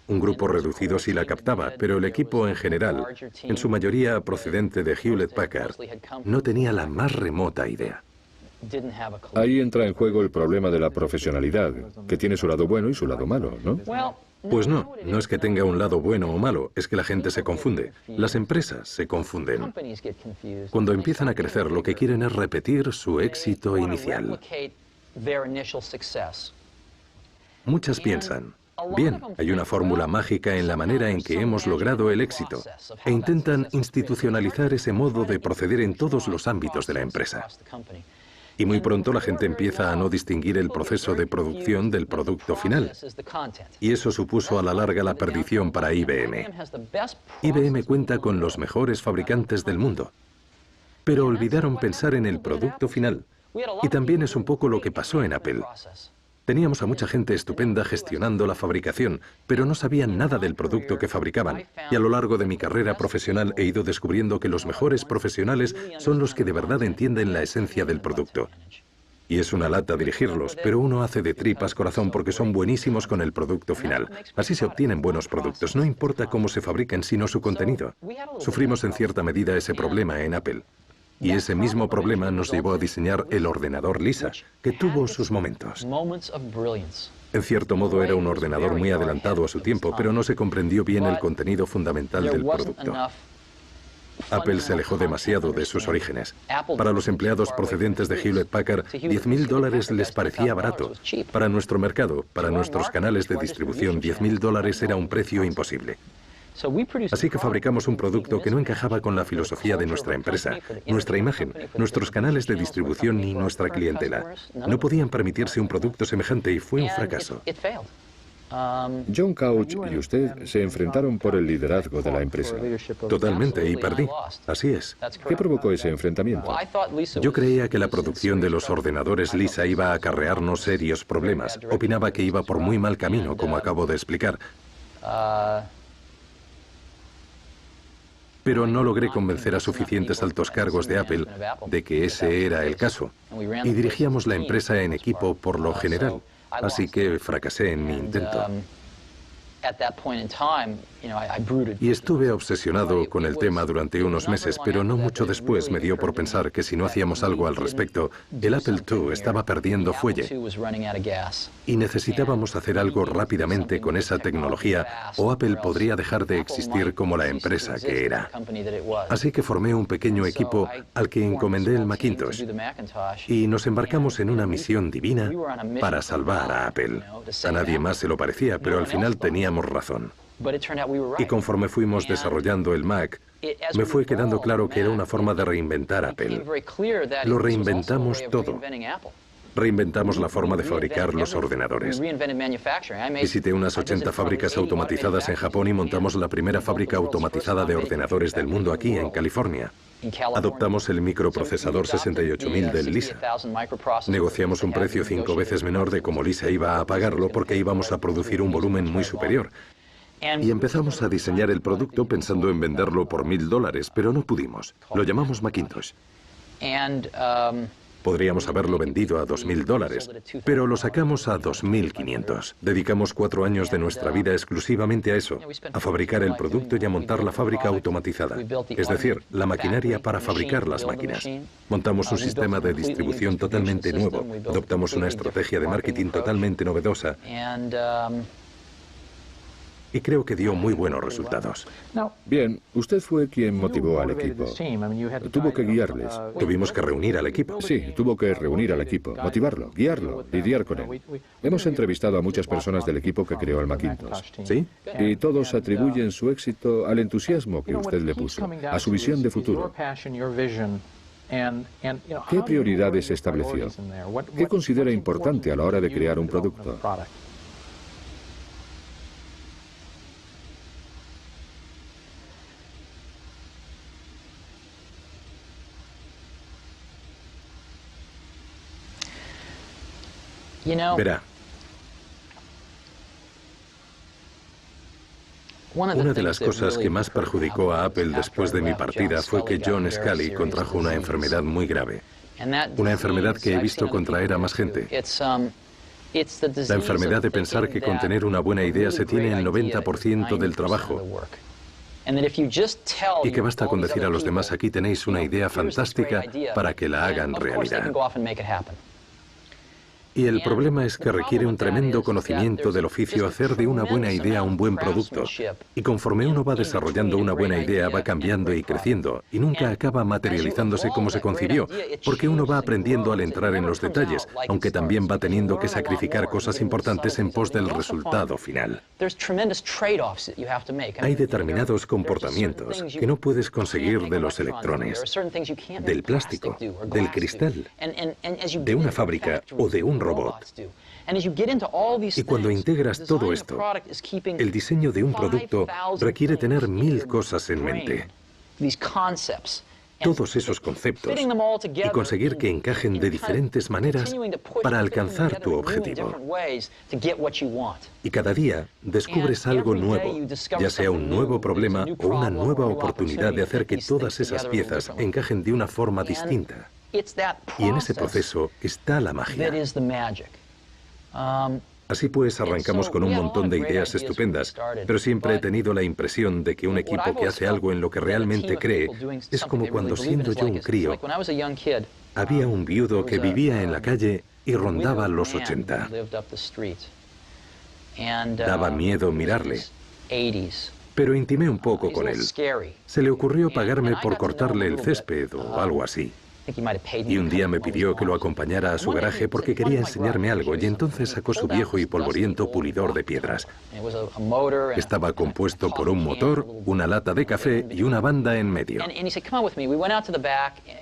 Un grupo reducido sí la captaba, pero el equipo en general, en su mayoría procedente de Hewlett Packard, no tenía la más remota idea. Ahí entra en juego el problema de la profesionalidad, que tiene su lado bueno y su lado malo, ¿no? Pues no, no es que tenga un lado bueno o malo, es que la gente se confunde. Las empresas se confunden. Cuando empiezan a crecer, lo que quieren es repetir su éxito inicial. Muchas piensan, bien, hay una fórmula mágica en la manera en que hemos logrado el éxito, e intentan institucionalizar ese modo de proceder en todos los ámbitos de la empresa. Y muy pronto la gente empieza a no distinguir el proceso de producción del producto final. Y eso supuso a la larga la perdición para IBM. IBM cuenta con los mejores fabricantes del mundo. Pero olvidaron pensar en el producto final. Y también es un poco lo que pasó en Apple. Teníamos a mucha gente estupenda gestionando la fabricación, pero no sabían nada del producto que fabricaban. Y a lo largo de mi carrera profesional he ido descubriendo que los mejores profesionales son los que de verdad entienden la esencia del producto. Y es una lata dirigirlos, pero uno hace de tripas corazón porque son buenísimos con el producto final. Así se obtienen buenos productos, no importa cómo se fabriquen, sino su contenido. Sufrimos en cierta medida ese problema en Apple. Y ese mismo problema nos llevó a diseñar el ordenador Lisa, que tuvo sus momentos. En cierto modo era un ordenador muy adelantado a su tiempo, pero no se comprendió bien el contenido fundamental del producto. Apple se alejó demasiado de sus orígenes. Para los empleados procedentes de Hewlett Packard, $10.000 les parecía barato. Para nuestro mercado, para nuestros canales de distribución, $10.000 era un precio imposible. Así que fabricamos un producto que no encajaba con la filosofía de nuestra empresa, nuestra imagen, nuestros canales de distribución ni nuestra clientela. No podían permitirse un producto semejante y fue un fracaso. John Couch y usted se enfrentaron por el liderazgo de la empresa. Totalmente, y perdí. Así es. ¿Qué provocó ese enfrentamiento? Yo creía que la producción de los ordenadores Lisa iba a acarrearnos serios problemas. Opinaba que iba por muy mal camino, como acabo de explicar. Pero no logré convencer a suficientes altos cargos de Apple de que ese era el caso. Y dirigíamos la empresa en equipo por lo general. Así que fracasé en mi intento. Y estuve obsesionado con el tema durante unos meses, pero no mucho después me dio por pensar que si no hacíamos algo al respecto, el Apple II estaba perdiendo fuelle. Y necesitábamos hacer algo rápidamente con esa tecnología, o Apple podría dejar de existir como la empresa que era. Así que formé un pequeño equipo al que encomendé el Macintosh. Y nos embarcamos en una misión divina para salvar a Apple. A nadie más se lo parecía, pero al final teníamos razón. Y conforme fuimos desarrollando el Mac, me fue quedando claro que era una forma de reinventar Apple. Lo reinventamos todo. Reinventamos la forma de fabricar los ordenadores. Visité unas 80 fábricas automatizadas en Japón y montamos la primera fábrica automatizada de ordenadores del mundo aquí, en California. Adoptamos el microprocesador 68000 del Lisa. Negociamos un precio 5 veces menor de como Lisa iba a pagarlo porque íbamos a producir un volumen muy superior. Y empezamos a diseñar el producto pensando en venderlo por $1000, pero no pudimos. Lo llamamos Macintosh. Podríamos haberlo vendido a $2000, pero lo sacamos a 2500. Dedicamos 4 años de nuestra vida exclusivamente a eso, a fabricar el producto y a montar la fábrica automatizada, es decir, la maquinaria para fabricar las máquinas. Montamos un sistema de distribución totalmente nuevo, adoptamos una estrategia de marketing totalmente novedosa y creo que dio muy buenos resultados. Bien, usted fue quien motivó al equipo. Tuvo que guiarles. Tuvimos que reunir al equipo. Sí, tuvo que reunir al equipo, motivarlo, guiarlo, lidiar con él. Hemos entrevistado a muchas personas del equipo que creó el Macintosh. ¿Sí? Y todos atribuyen su éxito al entusiasmo que usted le puso, a su visión de futuro. ¿Qué prioridades estableció? ¿Qué considera importante a la hora de crear un producto? Verá, una de las cosas que más perjudicó a Apple después de mi partida fue que John Sculley contrajo una enfermedad muy grave. Una enfermedad que he visto contraer a más gente. La enfermedad de pensar que con tener una buena idea se tiene el 90% del trabajo. Y que basta con decir a los demás, aquí tenéis una idea fantástica para que la hagan realidad. Y el problema es que requiere un tremendo conocimiento del oficio hacer de una buena idea un buen producto. Y conforme uno va desarrollando una buena idea, va cambiando y creciendo, y nunca acaba materializándose como se concibió, porque uno va aprendiendo al entrar en los detalles, aunque también va teniendo que sacrificar cosas importantes en pos del resultado final. Hay determinados comportamientos que no puedes conseguir de los electrones, del plástico, del cristal, de una fábrica o de un robot. Y cuando integras todo esto, el diseño de un producto requiere tener 1000 cosas en mente. Todos esos conceptos y conseguir que encajen de diferentes maneras para alcanzar tu objetivo. Y cada día descubres algo nuevo, ya sea un nuevo problema o una nueva oportunidad de hacer que todas esas piezas encajen de una forma distinta. Y en ese proceso está la magia. Así pues, arrancamos con un montón de ideas estupendas, pero siempre he tenido la impresión de que un equipo que hace algo en lo que realmente cree es como cuando, siendo yo un crío, había un viudo que vivía en la calle y rondaba los 80. Daba miedo mirarle, pero intimé un poco con él. Se le ocurrió pagarme por cortarle el césped o algo así. Y un día me pidió que lo acompañara a su garaje porque quería enseñarme algo, y entonces sacó su viejo y polvoriento pulidor de piedras. Estaba compuesto por un motor, una lata de café y una banda en medio.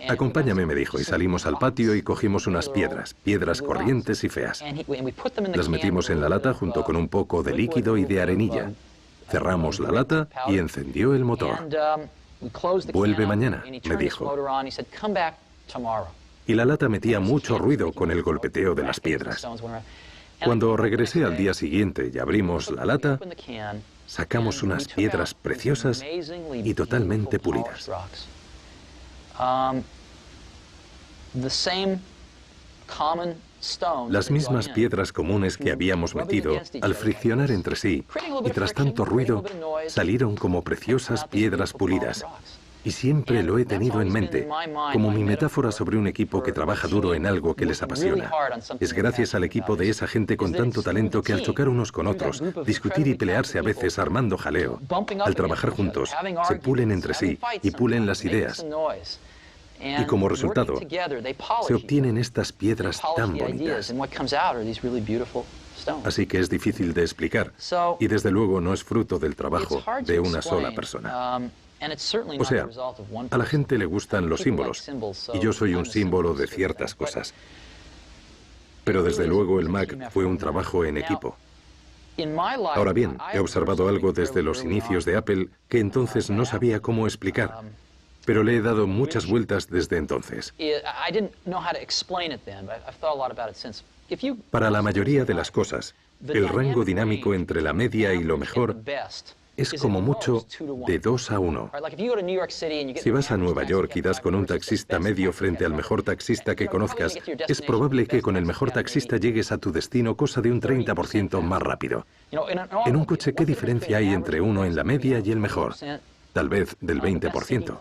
Acompáñame, me dijo, y salimos al patio y cogimos unas piedras corrientes y feas. Las metimos en la lata junto con un poco de líquido y de arenilla. Cerramos la lata y encendió el motor. Vuelve mañana, me dijo. Y la lata metía mucho ruido con el golpeteo de las piedras. Cuando regresé al día siguiente y abrimos la lata, sacamos unas piedras preciosas y totalmente pulidas. Las mismas piedras comunes que habíamos metido, al friccionar entre sí, y tras tanto ruido, salieron como preciosas piedras pulidas. Y siempre lo he tenido en mente, como mi metáfora sobre un equipo que trabaja duro en algo que les apasiona. Es gracias al equipo de esa gente con tanto talento que al chocar unos con otros, discutir y pelearse a veces armando jaleo, al trabajar juntos, se pulen entre sí y pulen las ideas. Y como resultado, se obtienen estas piedras tan bonitas. Así que es difícil de explicar, y desde luego no es fruto del trabajo de una sola persona. O sea, a la gente le gustan los símbolos, y yo soy un símbolo de ciertas cosas. Pero desde luego el Mac fue un trabajo en equipo. Ahora bien, he observado algo desde los inicios de Apple que entonces no sabía cómo explicar, pero le he dado muchas vueltas desde entonces. Para la mayoría de las cosas, el rango dinámico entre la media y lo mejor es como mucho de 2 a 1. Si vas a Nueva York y das con un taxista medio frente al mejor taxista que conozcas, es probable que con el mejor taxista llegues a tu destino cosa de un 30% más rápido. En un coche, ¿qué diferencia hay entre uno en la media y el mejor? Tal vez del 20%.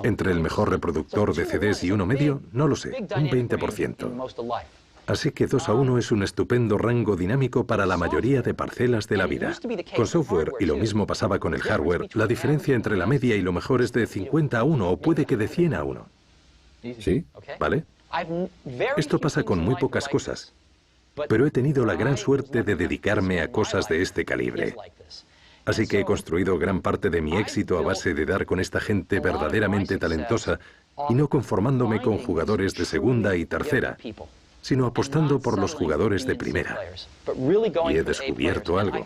Entre el mejor reproductor de CDs y uno medio, no lo sé, un 20%. Así que 2 a 1 es un estupendo rango dinámico para la mayoría de parcelas de la vida. Con software, y lo mismo pasaba con el hardware, la diferencia entre la media y lo mejor es de 50 a 1 o puede que de 100 a 1. ¿Sí? ¿Vale? Esto pasa con muy pocas cosas, pero he tenido la gran suerte de dedicarme a cosas de este calibre. Así que he construido gran parte de mi éxito a base de dar con esta gente verdaderamente talentosa y no conformándome con jugadores de segunda y tercera, sino apostando por los jugadores de primera. Y he descubierto algo.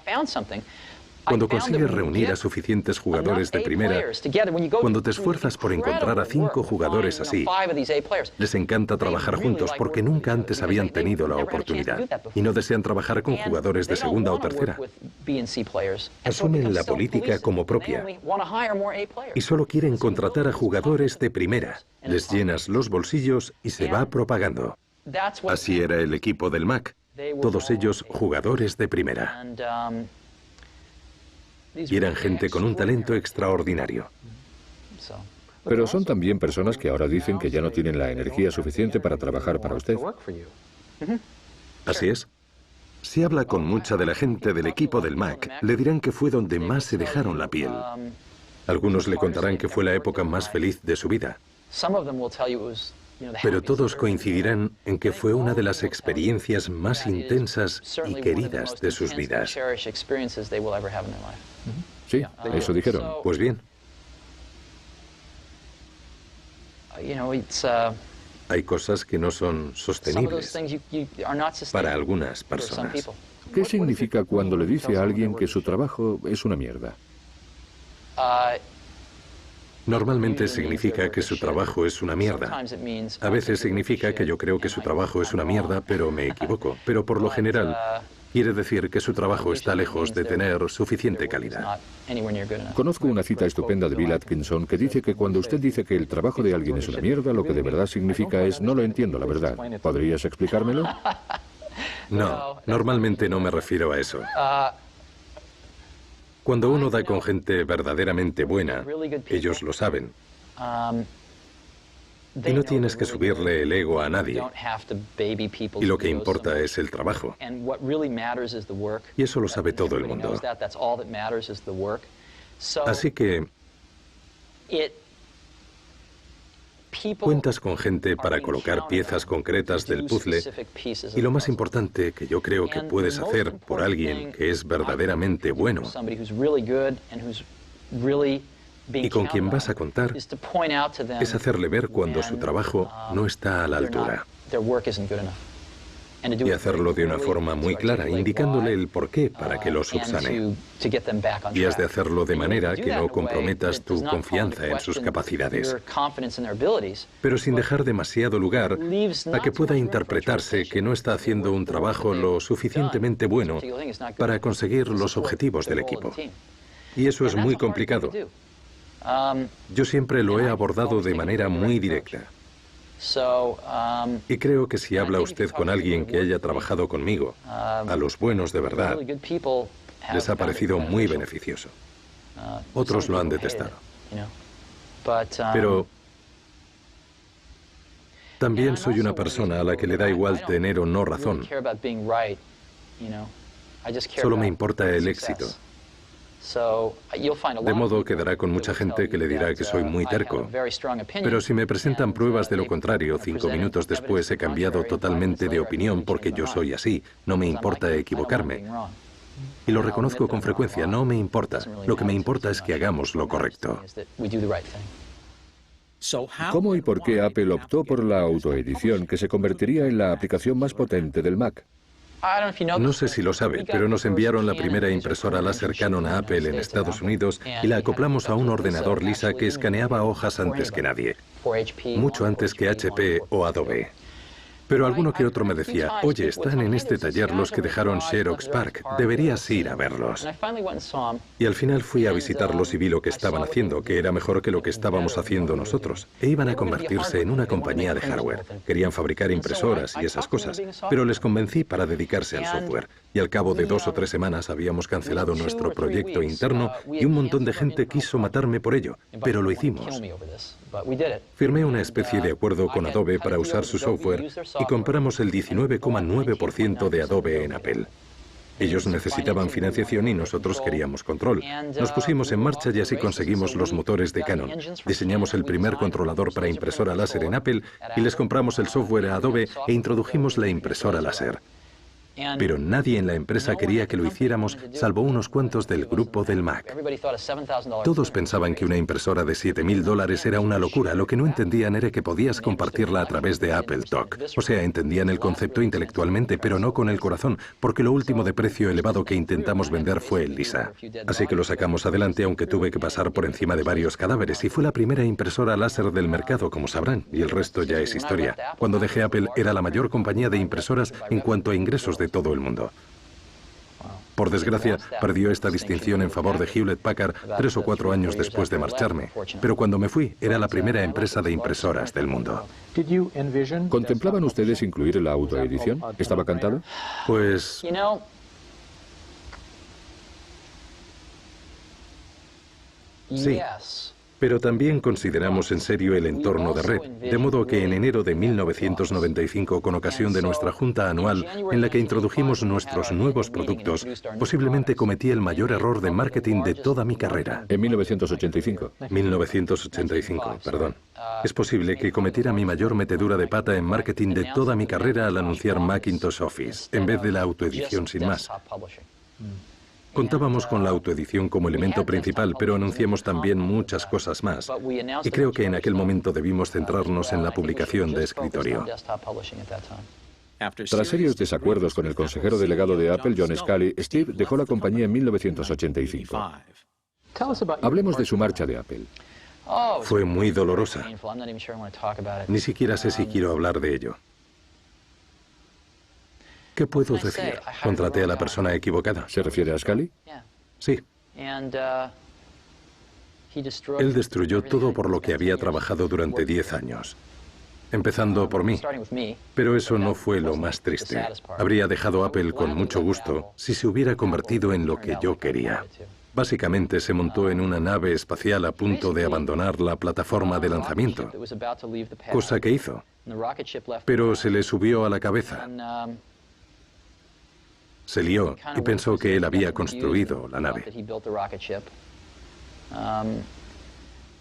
Cuando consigues reunir a suficientes jugadores de primera, cuando te esfuerzas por encontrar a 5 jugadores así, les encanta trabajar juntos porque nunca antes habían tenido la oportunidad y no desean trabajar con jugadores de segunda o tercera. Asumen la política como propia y solo quieren contratar a jugadores de primera. Les llenas los bolsillos y se va propagando. Así era el equipo del Mac, todos ellos jugadores de primera. Y eran gente con un talento extraordinario. Pero son también personas que ahora dicen que ya no tienen la energía suficiente para trabajar para usted. Así es. Si habla con mucha de la gente del equipo del Mac, le dirán que fue donde más se dejaron la piel. Algunos le contarán que fue la época más feliz de su vida. Pero todos coincidirán en que fue una de las experiencias más intensas y queridas de sus vidas. Sí, eso dijeron. Pues bien. Hay cosas que no son sostenibles para algunas personas. ¿Qué significa cuando le dice a alguien que su trabajo es una mierda? Normalmente significa que su trabajo es una mierda. A veces significa que yo creo que su trabajo es una mierda, pero me equivoco. Pero por lo general, quiere decir que su trabajo está lejos de tener suficiente calidad. Conozco una cita estupenda de Bill Atkinson que dice que cuando usted dice que el trabajo de alguien es una mierda, lo que de verdad significa es no lo entiendo, la verdad. ¿Podrías explicármelo? No, normalmente no me refiero a eso. Cuando uno da con gente verdaderamente buena, ellos lo saben. Y no tienes que subirle el ego a nadie. Y lo que importa es el trabajo. Y eso lo sabe todo el mundo. Así que Cuentas con gente para colocar piezas concretas del puzzle y lo más importante que yo creo que puedes hacer por alguien que es verdaderamente bueno y con quien vas a contar es hacerle ver cuando su trabajo no está a la altura. Y hacerlo de una forma muy clara, indicándole el porqué para que lo subsane. Y has de hacerlo de manera que no comprometas tu confianza en sus capacidades, pero sin dejar demasiado lugar a que pueda interpretarse que no está haciendo un trabajo lo suficientemente bueno para conseguir los objetivos del equipo. Y eso es muy complicado. Yo siempre lo he abordado de manera muy directa. Y creo que si habla usted con alguien que haya trabajado conmigo, a los buenos de verdad, les ha parecido muy beneficioso. Otros lo han detestado. Pero también soy una persona a la que le da igual tener o no razón. Solo me importa el éxito. De modo que dará con mucha gente que le dirá que soy muy terco. Pero si me presentan pruebas de lo contrario, 5 minutos después he cambiado totalmente de opinión porque yo soy así. No me importa equivocarme. Y lo reconozco con frecuencia, no me importa. Lo que me importa es que hagamos lo correcto. ¿Cómo y por qué Apple optó por la autoedición que se convertiría en la aplicación más potente del Mac? No sé si lo sabe, pero nos enviaron la primera impresora láser Canon a Apple en Estados Unidos y la acoplamos a un ordenador Lisa que escaneaba hojas antes que nadie, mucho antes que HP o Adobe. Pero alguno que otro me decía, oye, están en este taller los que dejaron Xerox PARC, deberías ir a verlos. Y al final fui a visitarlos y vi lo que estaban haciendo, que era mejor que lo que estábamos haciendo nosotros. E iban a convertirse en una compañía de hardware. Querían fabricar impresoras y esas cosas, pero les convencí para dedicarse al software. Y al cabo de 2 o 3 semanas habíamos cancelado nuestro proyecto interno y un montón de gente quiso matarme por ello, pero lo hicimos. Firmé una especie de acuerdo con Adobe para usar su software y compramos el 19,9% de Adobe en Apple. Ellos necesitaban financiación y nosotros queríamos control. Nos pusimos en marcha y así conseguimos los motores de Canon. Diseñamos el primer controlador para impresora láser en Apple y les compramos el software a Adobe e introdujimos la impresora láser. Pero nadie en la empresa quería que lo hiciéramos, salvo unos cuantos del grupo del Mac. Todos pensaban que una impresora de $7.000 era una locura. Lo que no entendían era que podías compartirla a través de Apple Talk. O sea, entendían el concepto intelectualmente, pero no con el corazón, porque lo último de precio elevado que intentamos vender fue el Lisa. Así que lo sacamos adelante, aunque tuve que pasar por encima de varios cadáveres, y fue la primera impresora láser del mercado, como sabrán, y el resto ya es historia. Cuando dejé Apple, era la mayor compañía de impresoras en cuanto a ingresos de todo el mundo. Por desgracia, perdió esta distinción en favor de Hewlett Packard 3 o 4 años después de marcharme. Pero cuando me fui, era la primera empresa de impresoras del mundo. ¿Contemplaban ustedes incluir la autoedición? ¿Estaba cantado? Pues... sí. Pero también consideramos en serio el entorno de red, de modo que en enero de 1995, con ocasión de nuestra junta anual en la que introdujimos nuestros nuevos productos, posiblemente cometí el mayor error de marketing de toda mi carrera. En 1985. 1985, perdón. Es posible que cometiera mi mayor metedura de pata en marketing de toda mi carrera al anunciar Macintosh Office, en vez de la autoedición sin más. Contábamos con la autoedición como elemento principal, pero anunciamos también muchas cosas más. Y creo que en aquel momento debimos centrarnos en la publicación de escritorio. Tras serios desacuerdos con el consejero delegado de Apple, John Sculley, Steve dejó la compañía en 1985. Hablemos de su marcha de Apple. Fue muy dolorosa. Ni siquiera sé si quiero hablar de ello. ¿Qué puedo decir? ¿Contraté a la persona equivocada? ¿Se refiere a Sculley? Sí. Él destruyó todo por lo que había trabajado durante 10 años. Empezando por mí. Pero eso no fue lo más triste. Habría dejado Apple con mucho gusto si se hubiera convertido en lo que yo quería. Básicamente se montó en una nave espacial a punto de abandonar la plataforma de lanzamiento, cosa que hizo. Pero se le subió a la cabeza. Se lió y pensó que él había construido la nave.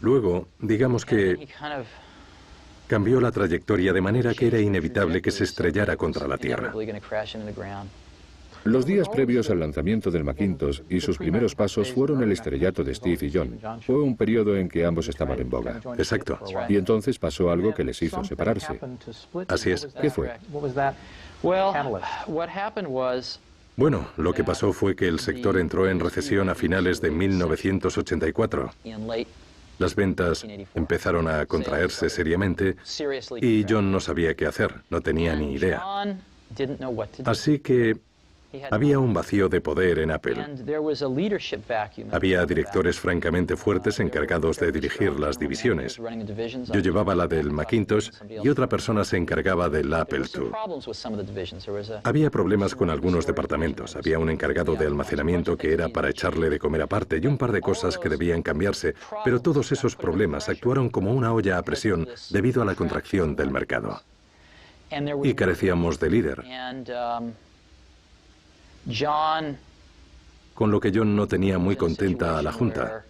Luego, digamos que cambió la trayectoria de manera que era inevitable que se estrellara contra la Tierra. Los días previos al lanzamiento del Macintosh y sus primeros pasos fueron el estrellato de Steve y John. Fue un periodo en que ambos estaban en boga. Exacto. Y entonces pasó algo que les hizo separarse. Así es. ¿Qué fue? Bueno, lo que pasó fue que el sector entró en recesión a finales de 1984. Las ventas empezaron a contraerse seriamente y John no sabía qué hacer, no tenía ni idea. Así que había un vacío de poder en Apple. Había directores francamente fuertes encargados de dirigir las divisiones. Yo llevaba la del Macintosh y otra persona se encargaba del Apple II. Había problemas con algunos departamentos. Había un encargado de almacenamiento que era para echarle de comer aparte y un par de cosas que debían cambiarse, pero todos esos problemas actuaron como una olla a presión debido a la contracción del mercado. Y carecíamos de líder. Con lo que John no tenía muy contenta a la Junta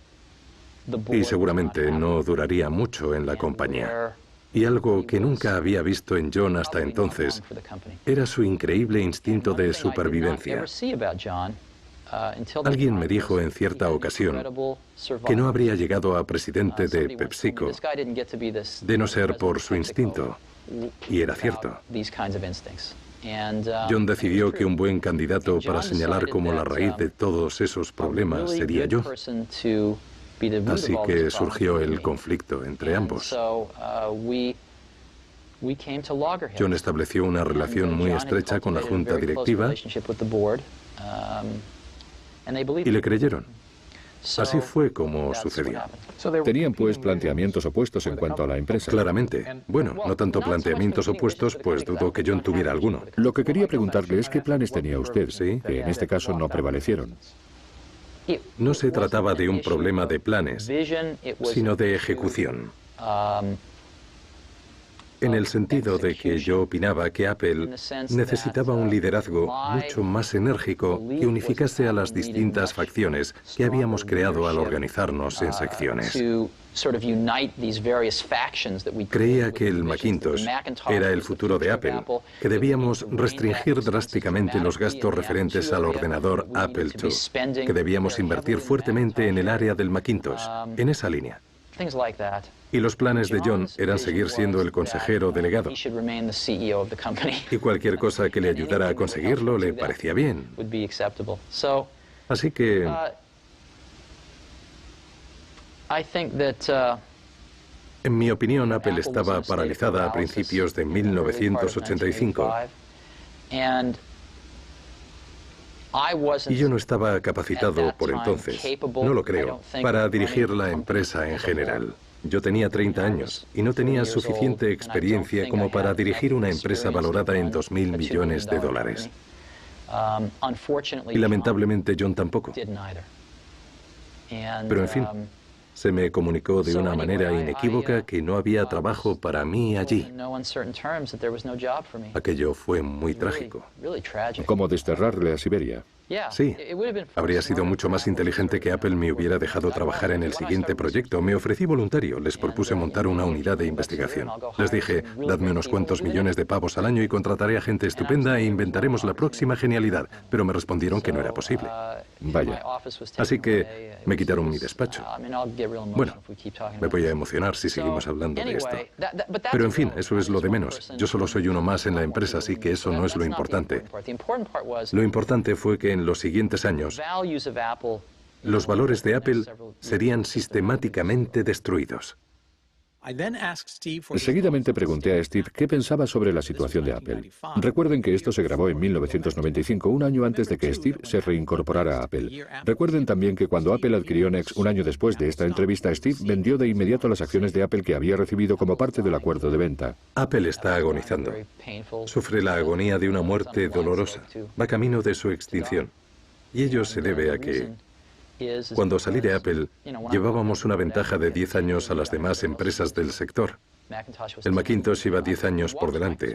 y seguramente no duraría mucho en la compañía. Y algo que nunca había visto en John hasta entonces era su increíble instinto de supervivencia. Alguien me dijo en cierta ocasión que no habría llegado a presidente de PepsiCo de no ser por su instinto. Y era cierto. John decidió que un buen candidato para señalar como la raíz de todos esos problemas sería yo. Así que surgió el conflicto entre ambos. John estableció una relación muy estrecha con la junta directiva y le creyeron. Así fue como sucedió. Tenían pues planteamientos opuestos en cuanto a la empresa. Claramente. Bueno, no tanto planteamientos opuestos, pues dudo que John tuviera alguno. Lo que quería preguntarle es qué planes tenía usted, Sí. que en este caso no prevalecieron. No se trataba de un problema de planes, sino de ejecución. En el sentido de que yo opinaba que Apple necesitaba un liderazgo mucho más enérgico que unificase a las distintas facciones que habíamos creado al organizarnos en secciones. Creía que el Macintosh era el futuro de Apple, que debíamos restringir drásticamente los gastos referentes al ordenador Apple II, que debíamos invertir fuertemente en el área del Macintosh, en esa línea. Y los planes de John eran seguir siendo el consejero delegado. Y cualquier cosa que le ayudara a conseguirlo le parecía bien. Así que en mi opinión, Apple estaba paralizada a principios de 1985. Y yo no estaba capacitado por entonces, no lo creo, para dirigir la empresa en general. Yo tenía 30 años y no tenía suficiente experiencia como para dirigir una empresa valorada en $2.000 millones. Y lamentablemente John tampoco. Pero en fin, se me comunicó de una manera inequívoca que no había trabajo para mí allí. Aquello fue muy trágico. Como desterrarle a Siberia. Sí, habría sido mucho más inteligente que Apple me hubiera dejado trabajar en el siguiente proyecto. Me ofrecí voluntario, les propuse montar una unidad de investigación. Les dije, dadme unos cuantos millones de pavos al año y contrataré a gente estupenda e inventaremos la próxima genialidad. Pero me respondieron que no era posible. Vaya. Así que me quitaron mi despacho. Bueno, me voy a emocionar si seguimos hablando de esto. Pero en fin, eso es lo de menos. Yo solo soy uno más en la empresa, así que eso no es lo importante. Lo importante fue que en los siguientes años, los valores de Apple serían sistemáticamente destruidos. Seguidamente pregunté a Steve qué pensaba sobre la situación de Apple. Recuerden que esto se grabó en 1995, un año antes de que Steve se reincorporara a Apple. Recuerden también que cuando Apple adquirió NeXT, un año después de esta entrevista, Steve vendió de inmediato las acciones de Apple que había recibido como parte del acuerdo de venta. Apple está agonizando. Sufre la agonía de una muerte dolorosa. Va camino de su extinción. Y ello se debe a que cuando salí de Apple, llevábamos una ventaja de 10 años a las demás empresas del sector. El Macintosh iba 10 años por delante.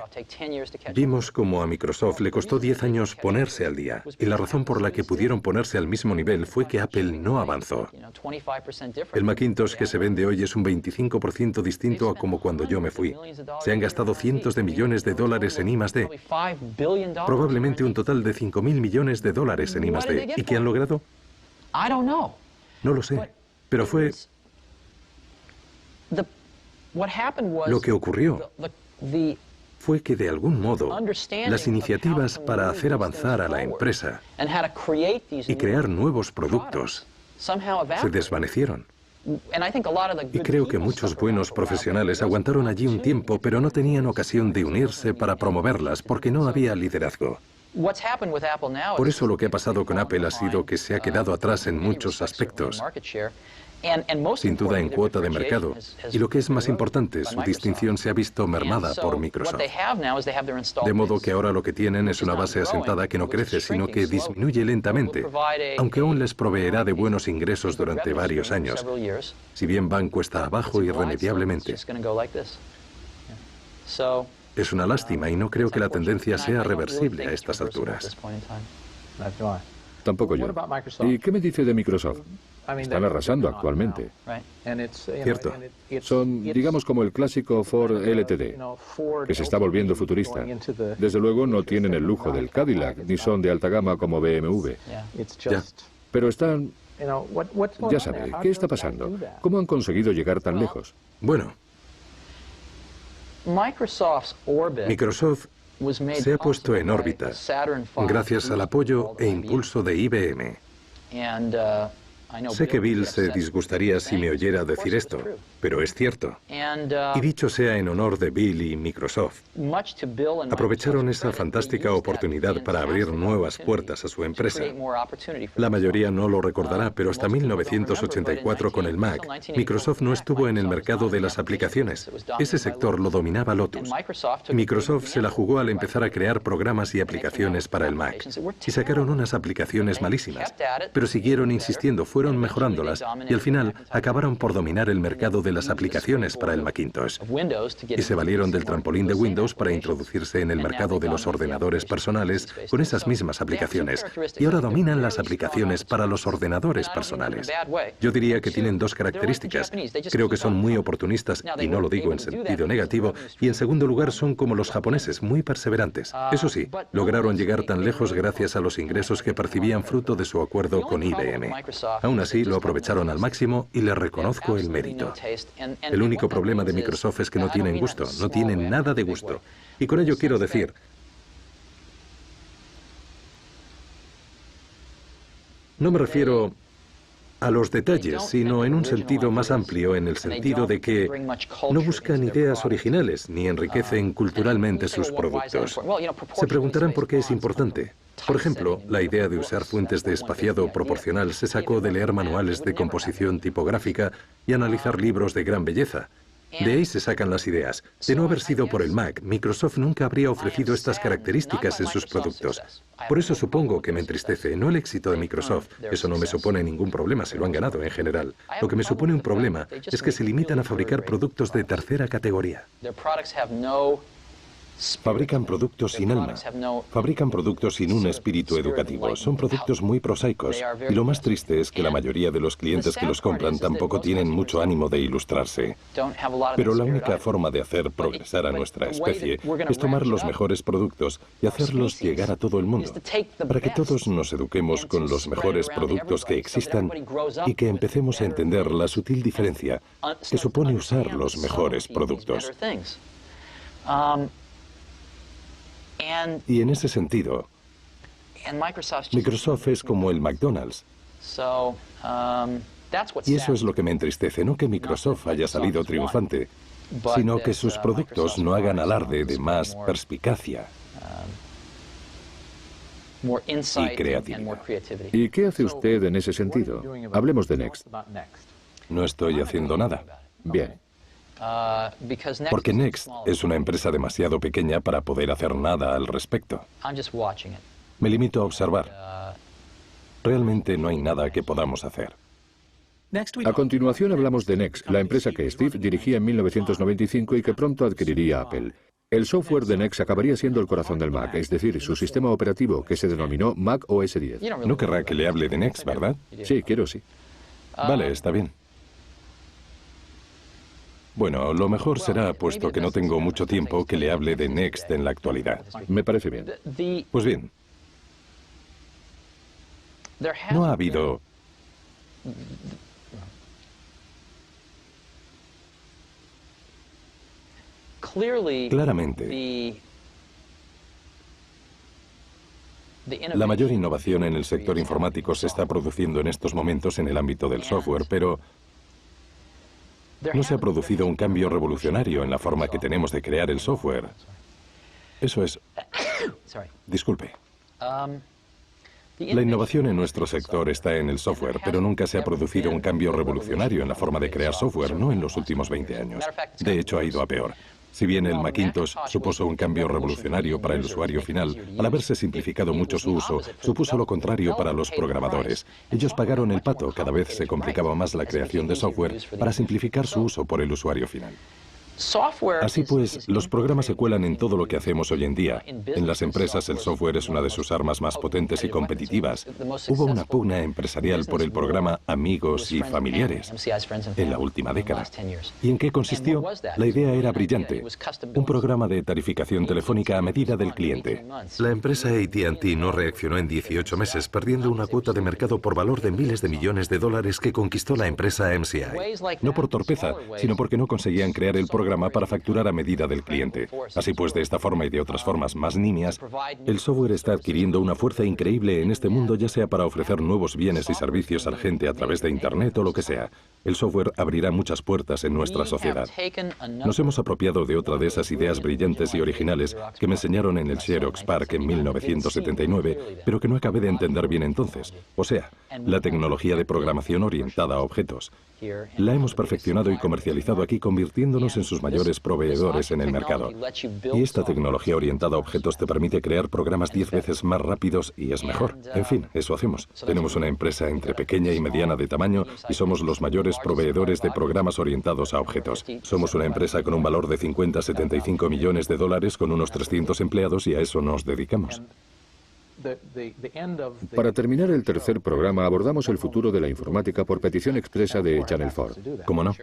Vimos como a Microsoft le costó 10 años ponerse al día, y la razón por la que pudieron ponerse al mismo nivel fue que Apple no avanzó. El Macintosh que se vende hoy es un 25% distinto a como cuando yo me fui. Se han gastado cientos de millones de dólares en I+D. Probablemente un total de 5.000 millones de dólares en I+D. ¿Y qué han logrado? No lo sé, pero fue... Lo que ocurrió fue que de algún modo las iniciativas para hacer avanzar a la empresa y crear nuevos productos se desvanecieron. Y creo que muchos buenos profesionales aguantaron allí un tiempo, pero no tenían ocasión de unirse para promoverlas porque no había liderazgo. Por eso lo que ha pasado con Apple ha sido que se ha quedado atrás en muchos aspectos, sin duda en cuota de mercado, y lo que es más importante, su distinción se ha visto mermada por Microsoft. De modo que ahora lo que tienen es una base asentada que no crece, sino que disminuye lentamente, aunque aún les proveerá de buenos ingresos durante varios años, si bien van cuesta abajo irremediablemente. Es una lástima y no creo que la tendencia sea reversible a estas alturas. Tampoco yo. ¿Y qué me dice de Microsoft? Están arrasando actualmente. Cierto. Son, digamos, como el clásico Ford LTD, que se está volviendo futurista. Desde luego no tienen el lujo del Cadillac, ni son de alta gama como BMW. Ya. Pero están... Ya sabe, ¿qué está pasando? ¿Cómo han conseguido llegar tan lejos? Bueno, Microsoft se ha puesto en órbita gracias al apoyo e impulso de IBM. Sé que Bill se disgustaría si me oyera decir esto, pero es cierto. Y dicho sea en honor de Bill y Microsoft, aprovecharon esa fantástica oportunidad para abrir nuevas puertas a su empresa. La mayoría no lo recordará, pero hasta 1984 con el Mac, Microsoft no estuvo en el mercado de las aplicaciones. Ese sector lo dominaba Lotus. Microsoft se la jugó al empezar a crear programas y aplicaciones para el Mac. Y sacaron unas aplicaciones malísimas, pero siguieron insistiendo, fueron mejorándolas y al final acabaron por dominar el mercado de las aplicaciones para el Macintosh. Y se valieron del trampolín de Windows para introducirse en el mercado de los ordenadores personales con esas mismas aplicaciones. Y ahora dominan las aplicaciones para los ordenadores personales. Yo diría que tienen dos características. Creo que son muy oportunistas, y no lo digo en sentido negativo, y en segundo lugar son como los japoneses, muy perseverantes. Eso sí, lograron llegar tan lejos gracias a los ingresos que percibían fruto de su acuerdo con IBM. Aún así, lo aprovecharon al máximo y les reconozco el mérito. El único problema de Microsoft es que no tienen gusto, no tienen nada de gusto. Y con ello quiero decir, no me refiero a los detalles, sino en un sentido más amplio, en el sentido de que no buscan ideas originales ni enriquecen culturalmente sus productos. Se preguntarán por qué es importante. Por ejemplo, la idea de usar fuentes de espaciado proporcional se sacó de leer manuales de composición tipográfica y analizar libros de gran belleza. De ahí se sacan las ideas. De no haber sido por el Mac, Microsoft nunca habría ofrecido estas características en sus productos. Por eso supongo que me entristece, no el éxito de Microsoft. Eso no me supone ningún problema, se lo han ganado en general. Lo que me supone un problema es que se limitan a fabricar productos de tercera categoría. Fabrican productos sin alma, fabrican productos sin un espíritu educativo, son productos muy prosaicos y lo más triste es que la mayoría de los clientes que los compran tampoco tienen mucho ánimo de ilustrarse. Pero la única forma de hacer progresar a nuestra especie es tomar los mejores productos y hacerlos llegar a todo el mundo, para que todos nos eduquemos con los mejores productos que existan y que empecemos a entender la sutil diferencia que supone usar los mejores productos. Y en ese sentido, Microsoft es como el McDonald's. Y eso es lo que me entristece, no que Microsoft haya salido triunfante, sino que sus productos no hagan alarde de más perspicacia y creatividad. ¿Y qué hace usted en ese sentido? Hablemos de Next. No estoy haciendo nada. Bien. Porque Next es una empresa demasiado pequeña para poder hacer nada al respecto. Me limito a observar. Realmente no hay nada que podamos hacer. A continuación hablamos de NeXT, la empresa que Steve dirigía en 1995 y que pronto adquiriría Apple. El software de NeXT acabaría siendo el corazón del Mac, es decir, su sistema operativo, que se denominó Mac OS X. No querrá que le hable de NeXT, ¿verdad? Sí, quiero, sí. Vale, está bien. Bueno, lo mejor será, puesto que no tengo mucho tiempo, que le hable de NeXT en la actualidad. Me parece bien. Pues bien, no ha habido... Claramente, la mayor innovación en el sector informático se está produciendo en estos momentos en el ámbito del software, pero no se ha producido un cambio revolucionario en la forma que tenemos de crear el software. Eso es... Disculpe. La innovación en nuestro sector está en el software, pero nunca se ha producido un cambio revolucionario en la forma de crear software, no en los últimos 20 años. De hecho, ha ido a peor. Si bien el Macintosh supuso un cambio revolucionario para el usuario final, al haberse simplificado mucho su uso, supuso lo contrario para los programadores. Ellos pagaron el pato, cada vez se complicaba más la creación de software para simplificar su uso por el usuario final. Así pues, los programas se cuelan en todo lo que hacemos hoy en día. En las empresas el software es una de sus armas más potentes y competitivas. Hubo una pugna empresarial por el programa Amigos y Familiares en la última década. ¿Y en qué consistió? La idea era brillante. Un programa de tarificación telefónica a medida del cliente. La empresa AT&T no reaccionó en 18 meses, perdiendo una cuota de mercado por valor de miles de millones de dólares que conquistó la empresa MCI. No por torpeza, sino porque no conseguían crear el programa para facturar a medida del cliente. Así pues, de esta forma y de otras formas más nimias, el software está adquiriendo una fuerza increíble en este mundo, ya sea para ofrecer nuevos bienes y servicios a la gente a través de Internet o lo que sea. El software abrirá muchas puertas en nuestra sociedad. Nos hemos apropiado de otra de esas ideas brillantes y originales que me enseñaron en el Xerox PARC en 1979, pero que no acabé de entender bien entonces. O sea, la tecnología de programación orientada a objetos. La hemos perfeccionado y comercializado aquí, convirtiéndonos en sus mayores proveedores en el mercado. Y esta tecnología orientada a objetos te permite crear programas 10 veces más rápidos y es mejor. En fin, eso hacemos. Tenemos una empresa entre pequeña y mediana de tamaño y somos los mayores proveedores de programas orientados a objetos. Somos una empresa con un valor de 50 a 75 millones de dólares con unos 300 empleados y a eso nos dedicamos. Para terminar el tercer programa abordamos el futuro de la informática por petición expresa de Channel 4. ¿Cómo no?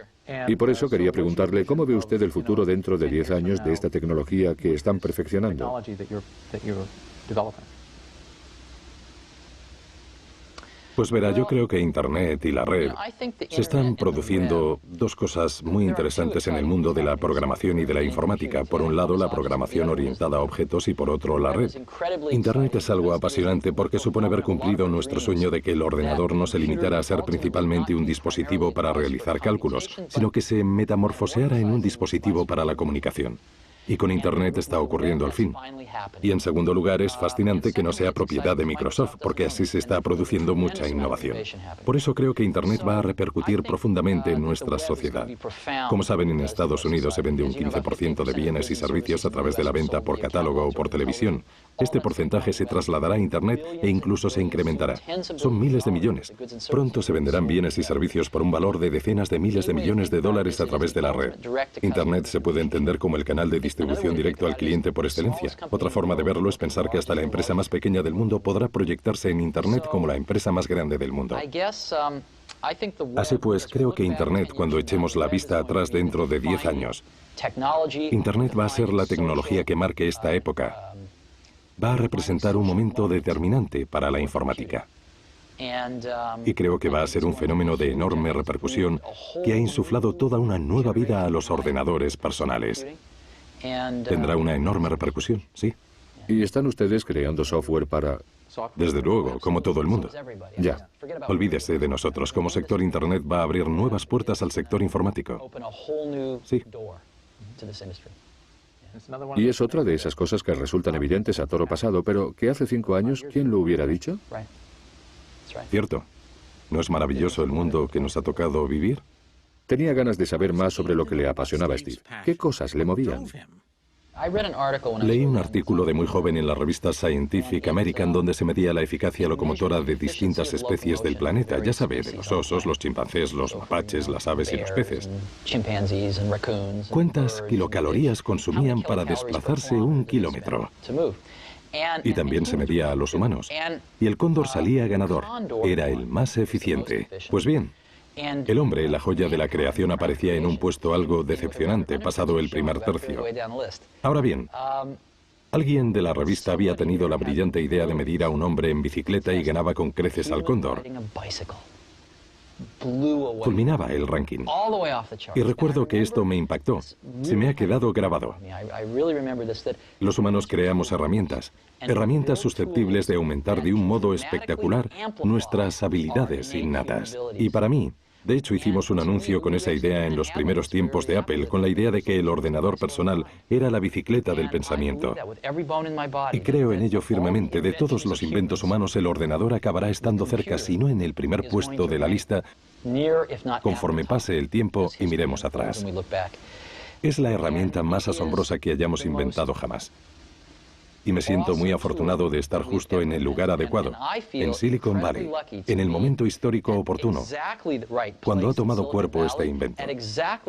Y por eso quería preguntarle cómo ve usted el futuro dentro de 10 años de esta tecnología que están perfeccionando. Pues verá, yo creo que Internet y la red se están produciendo dos cosas muy interesantes en el mundo de la programación y de la informática. Por un lado, la programación orientada a objetos y por otro, la red. Internet es algo apasionante porque supone haber cumplido nuestro sueño de que el ordenador no se limitara a ser principalmente un dispositivo para realizar cálculos, sino que se metamorfoseara en un dispositivo para la comunicación. Y con Internet está ocurriendo al fin. Y en segundo lugar, es fascinante que no sea propiedad de Microsoft, porque así se está produciendo mucha innovación. Por eso creo que Internet va a repercutir profundamente en nuestra sociedad. Como saben, en Estados Unidos se vende un 15% de bienes y servicios a través de la venta por catálogo o por televisión. Este porcentaje se trasladará a Internet e incluso se incrementará. Son miles de millones. Pronto se venderán bienes y servicios por un valor de decenas de miles de millones de dólares a través de la red. Internet se puede entender como el canal de distribución directo al cliente por excelencia. Otra forma de verlo es pensar que hasta la empresa más pequeña del mundo podrá proyectarse en Internet como la empresa más grande del mundo. Así pues, creo que Internet, cuando echemos la vista atrás dentro de 10 años, Internet va a ser la tecnología que marque esta época. Va a representar un momento determinante para la informática. Y creo que va a ser un fenómeno de enorme repercusión que ha insuflado toda una nueva vida a los ordenadores personales. Tendrá una enorme repercusión, sí. ¿Y están ustedes creando software para...? Desde luego, como todo el mundo. Ya. Olvídese de nosotros. Como sector Internet va a abrir nuevas puertas al sector informático. Sí. Y es otra de esas cosas que resultan evidentes a toro pasado, pero que hace 5 años, ¿quién lo hubiera dicho? Cierto. ¿No es maravilloso el mundo que nos ha tocado vivir? Tenía ganas de saber más sobre lo que le apasionaba a Steve. ¿Qué cosas le movían? Leí un artículo de muy joven en la revista Scientific American donde se medía la eficacia locomotora de distintas especies del planeta, ya sabe, de los osos, los chimpancés, los mapaches, las aves y los peces. ¿Cuántas kilocalorías consumían para desplazarse 1 kilómetro? Y también se medía a los humanos. Y el cóndor salía ganador. Era el más eficiente. Pues bien, el hombre, la joya de la creación, aparecía en un puesto algo decepcionante, pasado el primer tercio. Ahora bien, alguien de la revista había tenido la brillante idea de medir a un hombre en bicicleta y ganaba con creces al cóndor. Fulminaba el ranking. Y recuerdo que esto me impactó. Se me ha quedado grabado. Los humanos creamos herramientas susceptibles de aumentar de un modo espectacular nuestras habilidades innatas. Y para mí, de hecho, hicimos un anuncio con esa idea en los primeros tiempos de Apple, con la idea de que el ordenador personal era la bicicleta del pensamiento. Y creo en ello firmemente. De todos los inventos humanos, el ordenador acabará estando cerca, si no en el primer puesto de la lista, conforme pase el tiempo y miremos atrás. Es la herramienta más asombrosa que hayamos inventado jamás. Y me siento muy afortunado de estar justo en el lugar adecuado, en Silicon Valley, en el momento histórico oportuno, cuando ha tomado cuerpo este invento.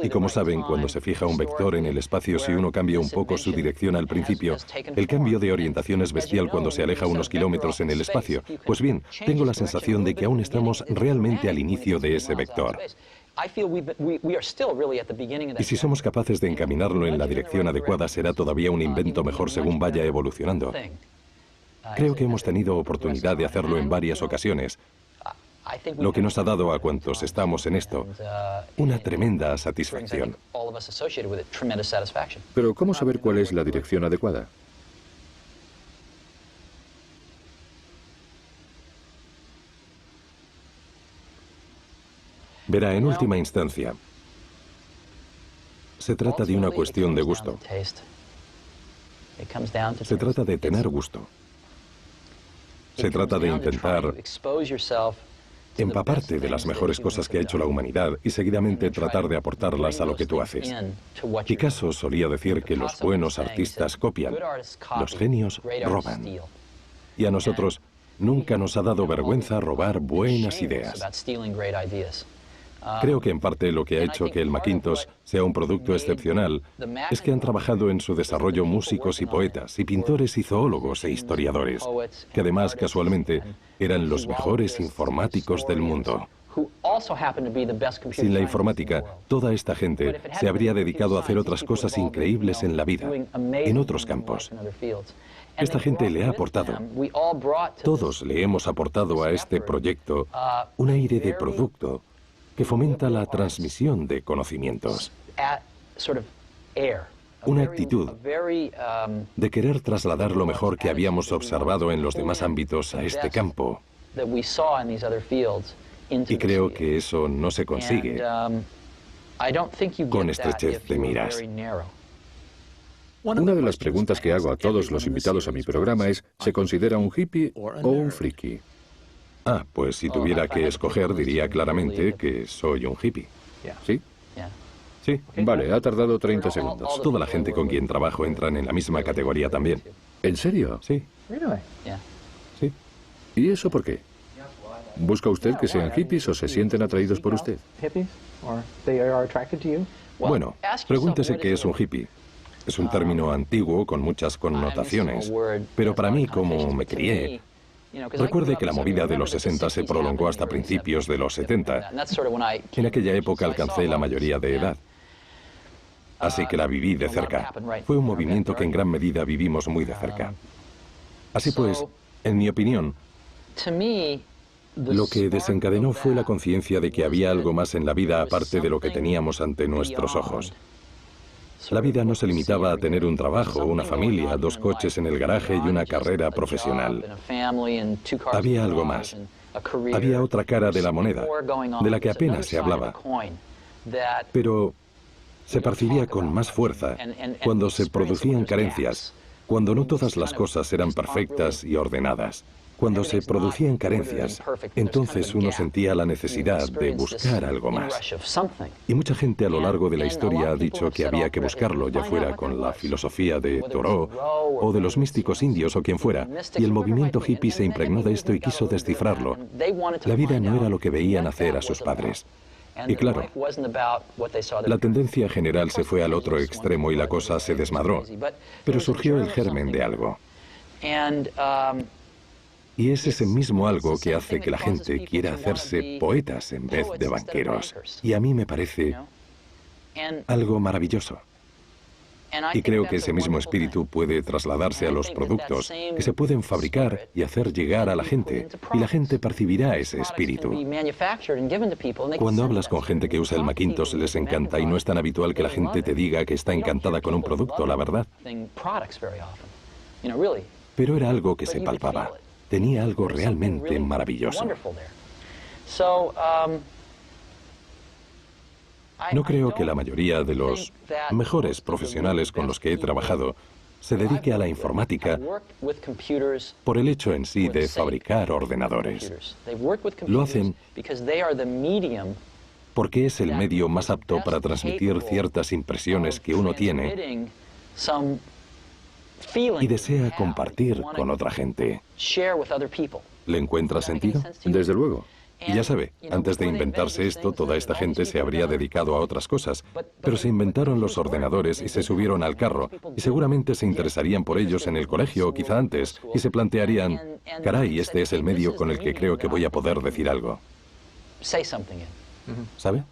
Y como saben, cuando se fija un vector en el espacio, si uno cambia un poco su dirección al principio, el cambio de orientación es bestial cuando se aleja unos kilómetros en el espacio. Pues bien, tengo la sensación de que aún estamos realmente al inicio de ese vector. Y si somos capaces de encaminarlo en la dirección adecuada, será todavía un invento mejor según vaya evolucionando. Creo que hemos tenido oportunidad de hacerlo en varias ocasiones, lo que nos ha dado a cuantos estamos en esto una tremenda satisfacción. Pero ¿cómo saber cuál es la dirección adecuada? Verá, en última instancia, se trata de una cuestión de gusto. Se trata de tener gusto. Se trata de intentar empaparte de las mejores cosas que ha hecho la humanidad y seguidamente tratar de aportarlas a lo que tú haces. Picasso solía decir que los buenos artistas copian, los genios roban. Y a nosotros nunca nos ha dado vergüenza robar buenas ideas. Creo que en parte lo que ha hecho que el Macintosh sea un producto excepcional es que han trabajado en su desarrollo músicos y poetas, y pintores y zoólogos e historiadores, que además, casualmente, eran los mejores informáticos del mundo. Sin la informática, toda esta gente se habría dedicado a hacer otras cosas increíbles en la vida, en otros campos. Esta gente le ha aportado, todos le hemos aportado a este proyecto un aire de producto que fomenta la transmisión de conocimientos. Una actitud de querer trasladar lo mejor que habíamos observado en los demás ámbitos a este campo. Y creo que eso no se consigue con estrechez de miras. Una de las preguntas que hago a todos los invitados a mi programa es, ¿se considera un hippie o un friki? Ah, pues si tuviera que escoger, diría claramente que soy un hippie. ¿Sí? Sí. Vale, ha tardado 30 segundos. Toda la gente con quien trabajo entran en la misma categoría también. ¿En serio? Sí. Sí. ¿Y eso por qué? ¿Busca usted que sean hippies o se sienten atraídos por usted? Bueno, pregúntese qué es un hippie. Es un término antiguo con muchas connotaciones, pero para mí, como me crié, recuerde que la movida de los 60 se prolongó hasta principios de los 70. En aquella época alcancé la mayoría de edad. Así que la viví de cerca. Fue un movimiento que en gran medida vivimos muy de cerca. Así pues, en mi opinión, lo que desencadenó fue la conciencia de que había algo más en la vida aparte de lo que teníamos ante nuestros ojos. La vida no se limitaba a tener un trabajo, una familia, 2 coches en el garaje y una carrera profesional. Había algo más. Había otra cara de la moneda, de la que apenas se hablaba. Pero se percibía con más fuerza cuando se producían carencias, cuando no todas las cosas eran perfectas y ordenadas. Cuando se producían carencias, entonces uno sentía la necesidad de buscar algo más. Y mucha gente a lo largo de la historia ha dicho que había que buscarlo, ya fuera con la filosofía de Thoreau o de los místicos indios o quien fuera. Y el movimiento hippie se impregnó de esto y quiso descifrarlo. La vida no era lo que veían hacer a sus padres. Y claro, la tendencia general se fue al otro extremo y la cosa se desmadró. Pero surgió el germen de algo. Y es ese mismo algo que hace que la gente quiera hacerse poetas en vez de banqueros. Y a mí me parece algo maravilloso. Y creo que ese mismo espíritu puede trasladarse a los productos que se pueden fabricar y hacer llegar a la gente. Y la gente percibirá ese espíritu. Cuando hablas con gente que usa el Macintosh les encanta y no es tan habitual que la gente te diga que está encantada con un producto, la verdad. Pero era algo que se palpaba. Tenía algo realmente maravilloso. No creo que la mayoría de los mejores profesionales con los que he trabajado se dedique a la informática por el hecho en sí de fabricar ordenadores. Lo hacen porque es el medio más apto para transmitir ciertas impresiones que uno tiene y desea compartir con otra gente. ¿Le encuentra sentido? Desde luego. Y ya sabe, antes de inventarse esto, toda esta gente se habría dedicado a otras cosas, pero se inventaron los ordenadores y se subieron al carro, y seguramente se interesarían por ellos en el colegio o quizá antes, y se plantearían, caray, este es el medio con el que creo que voy a poder decir algo. ¿Sabe?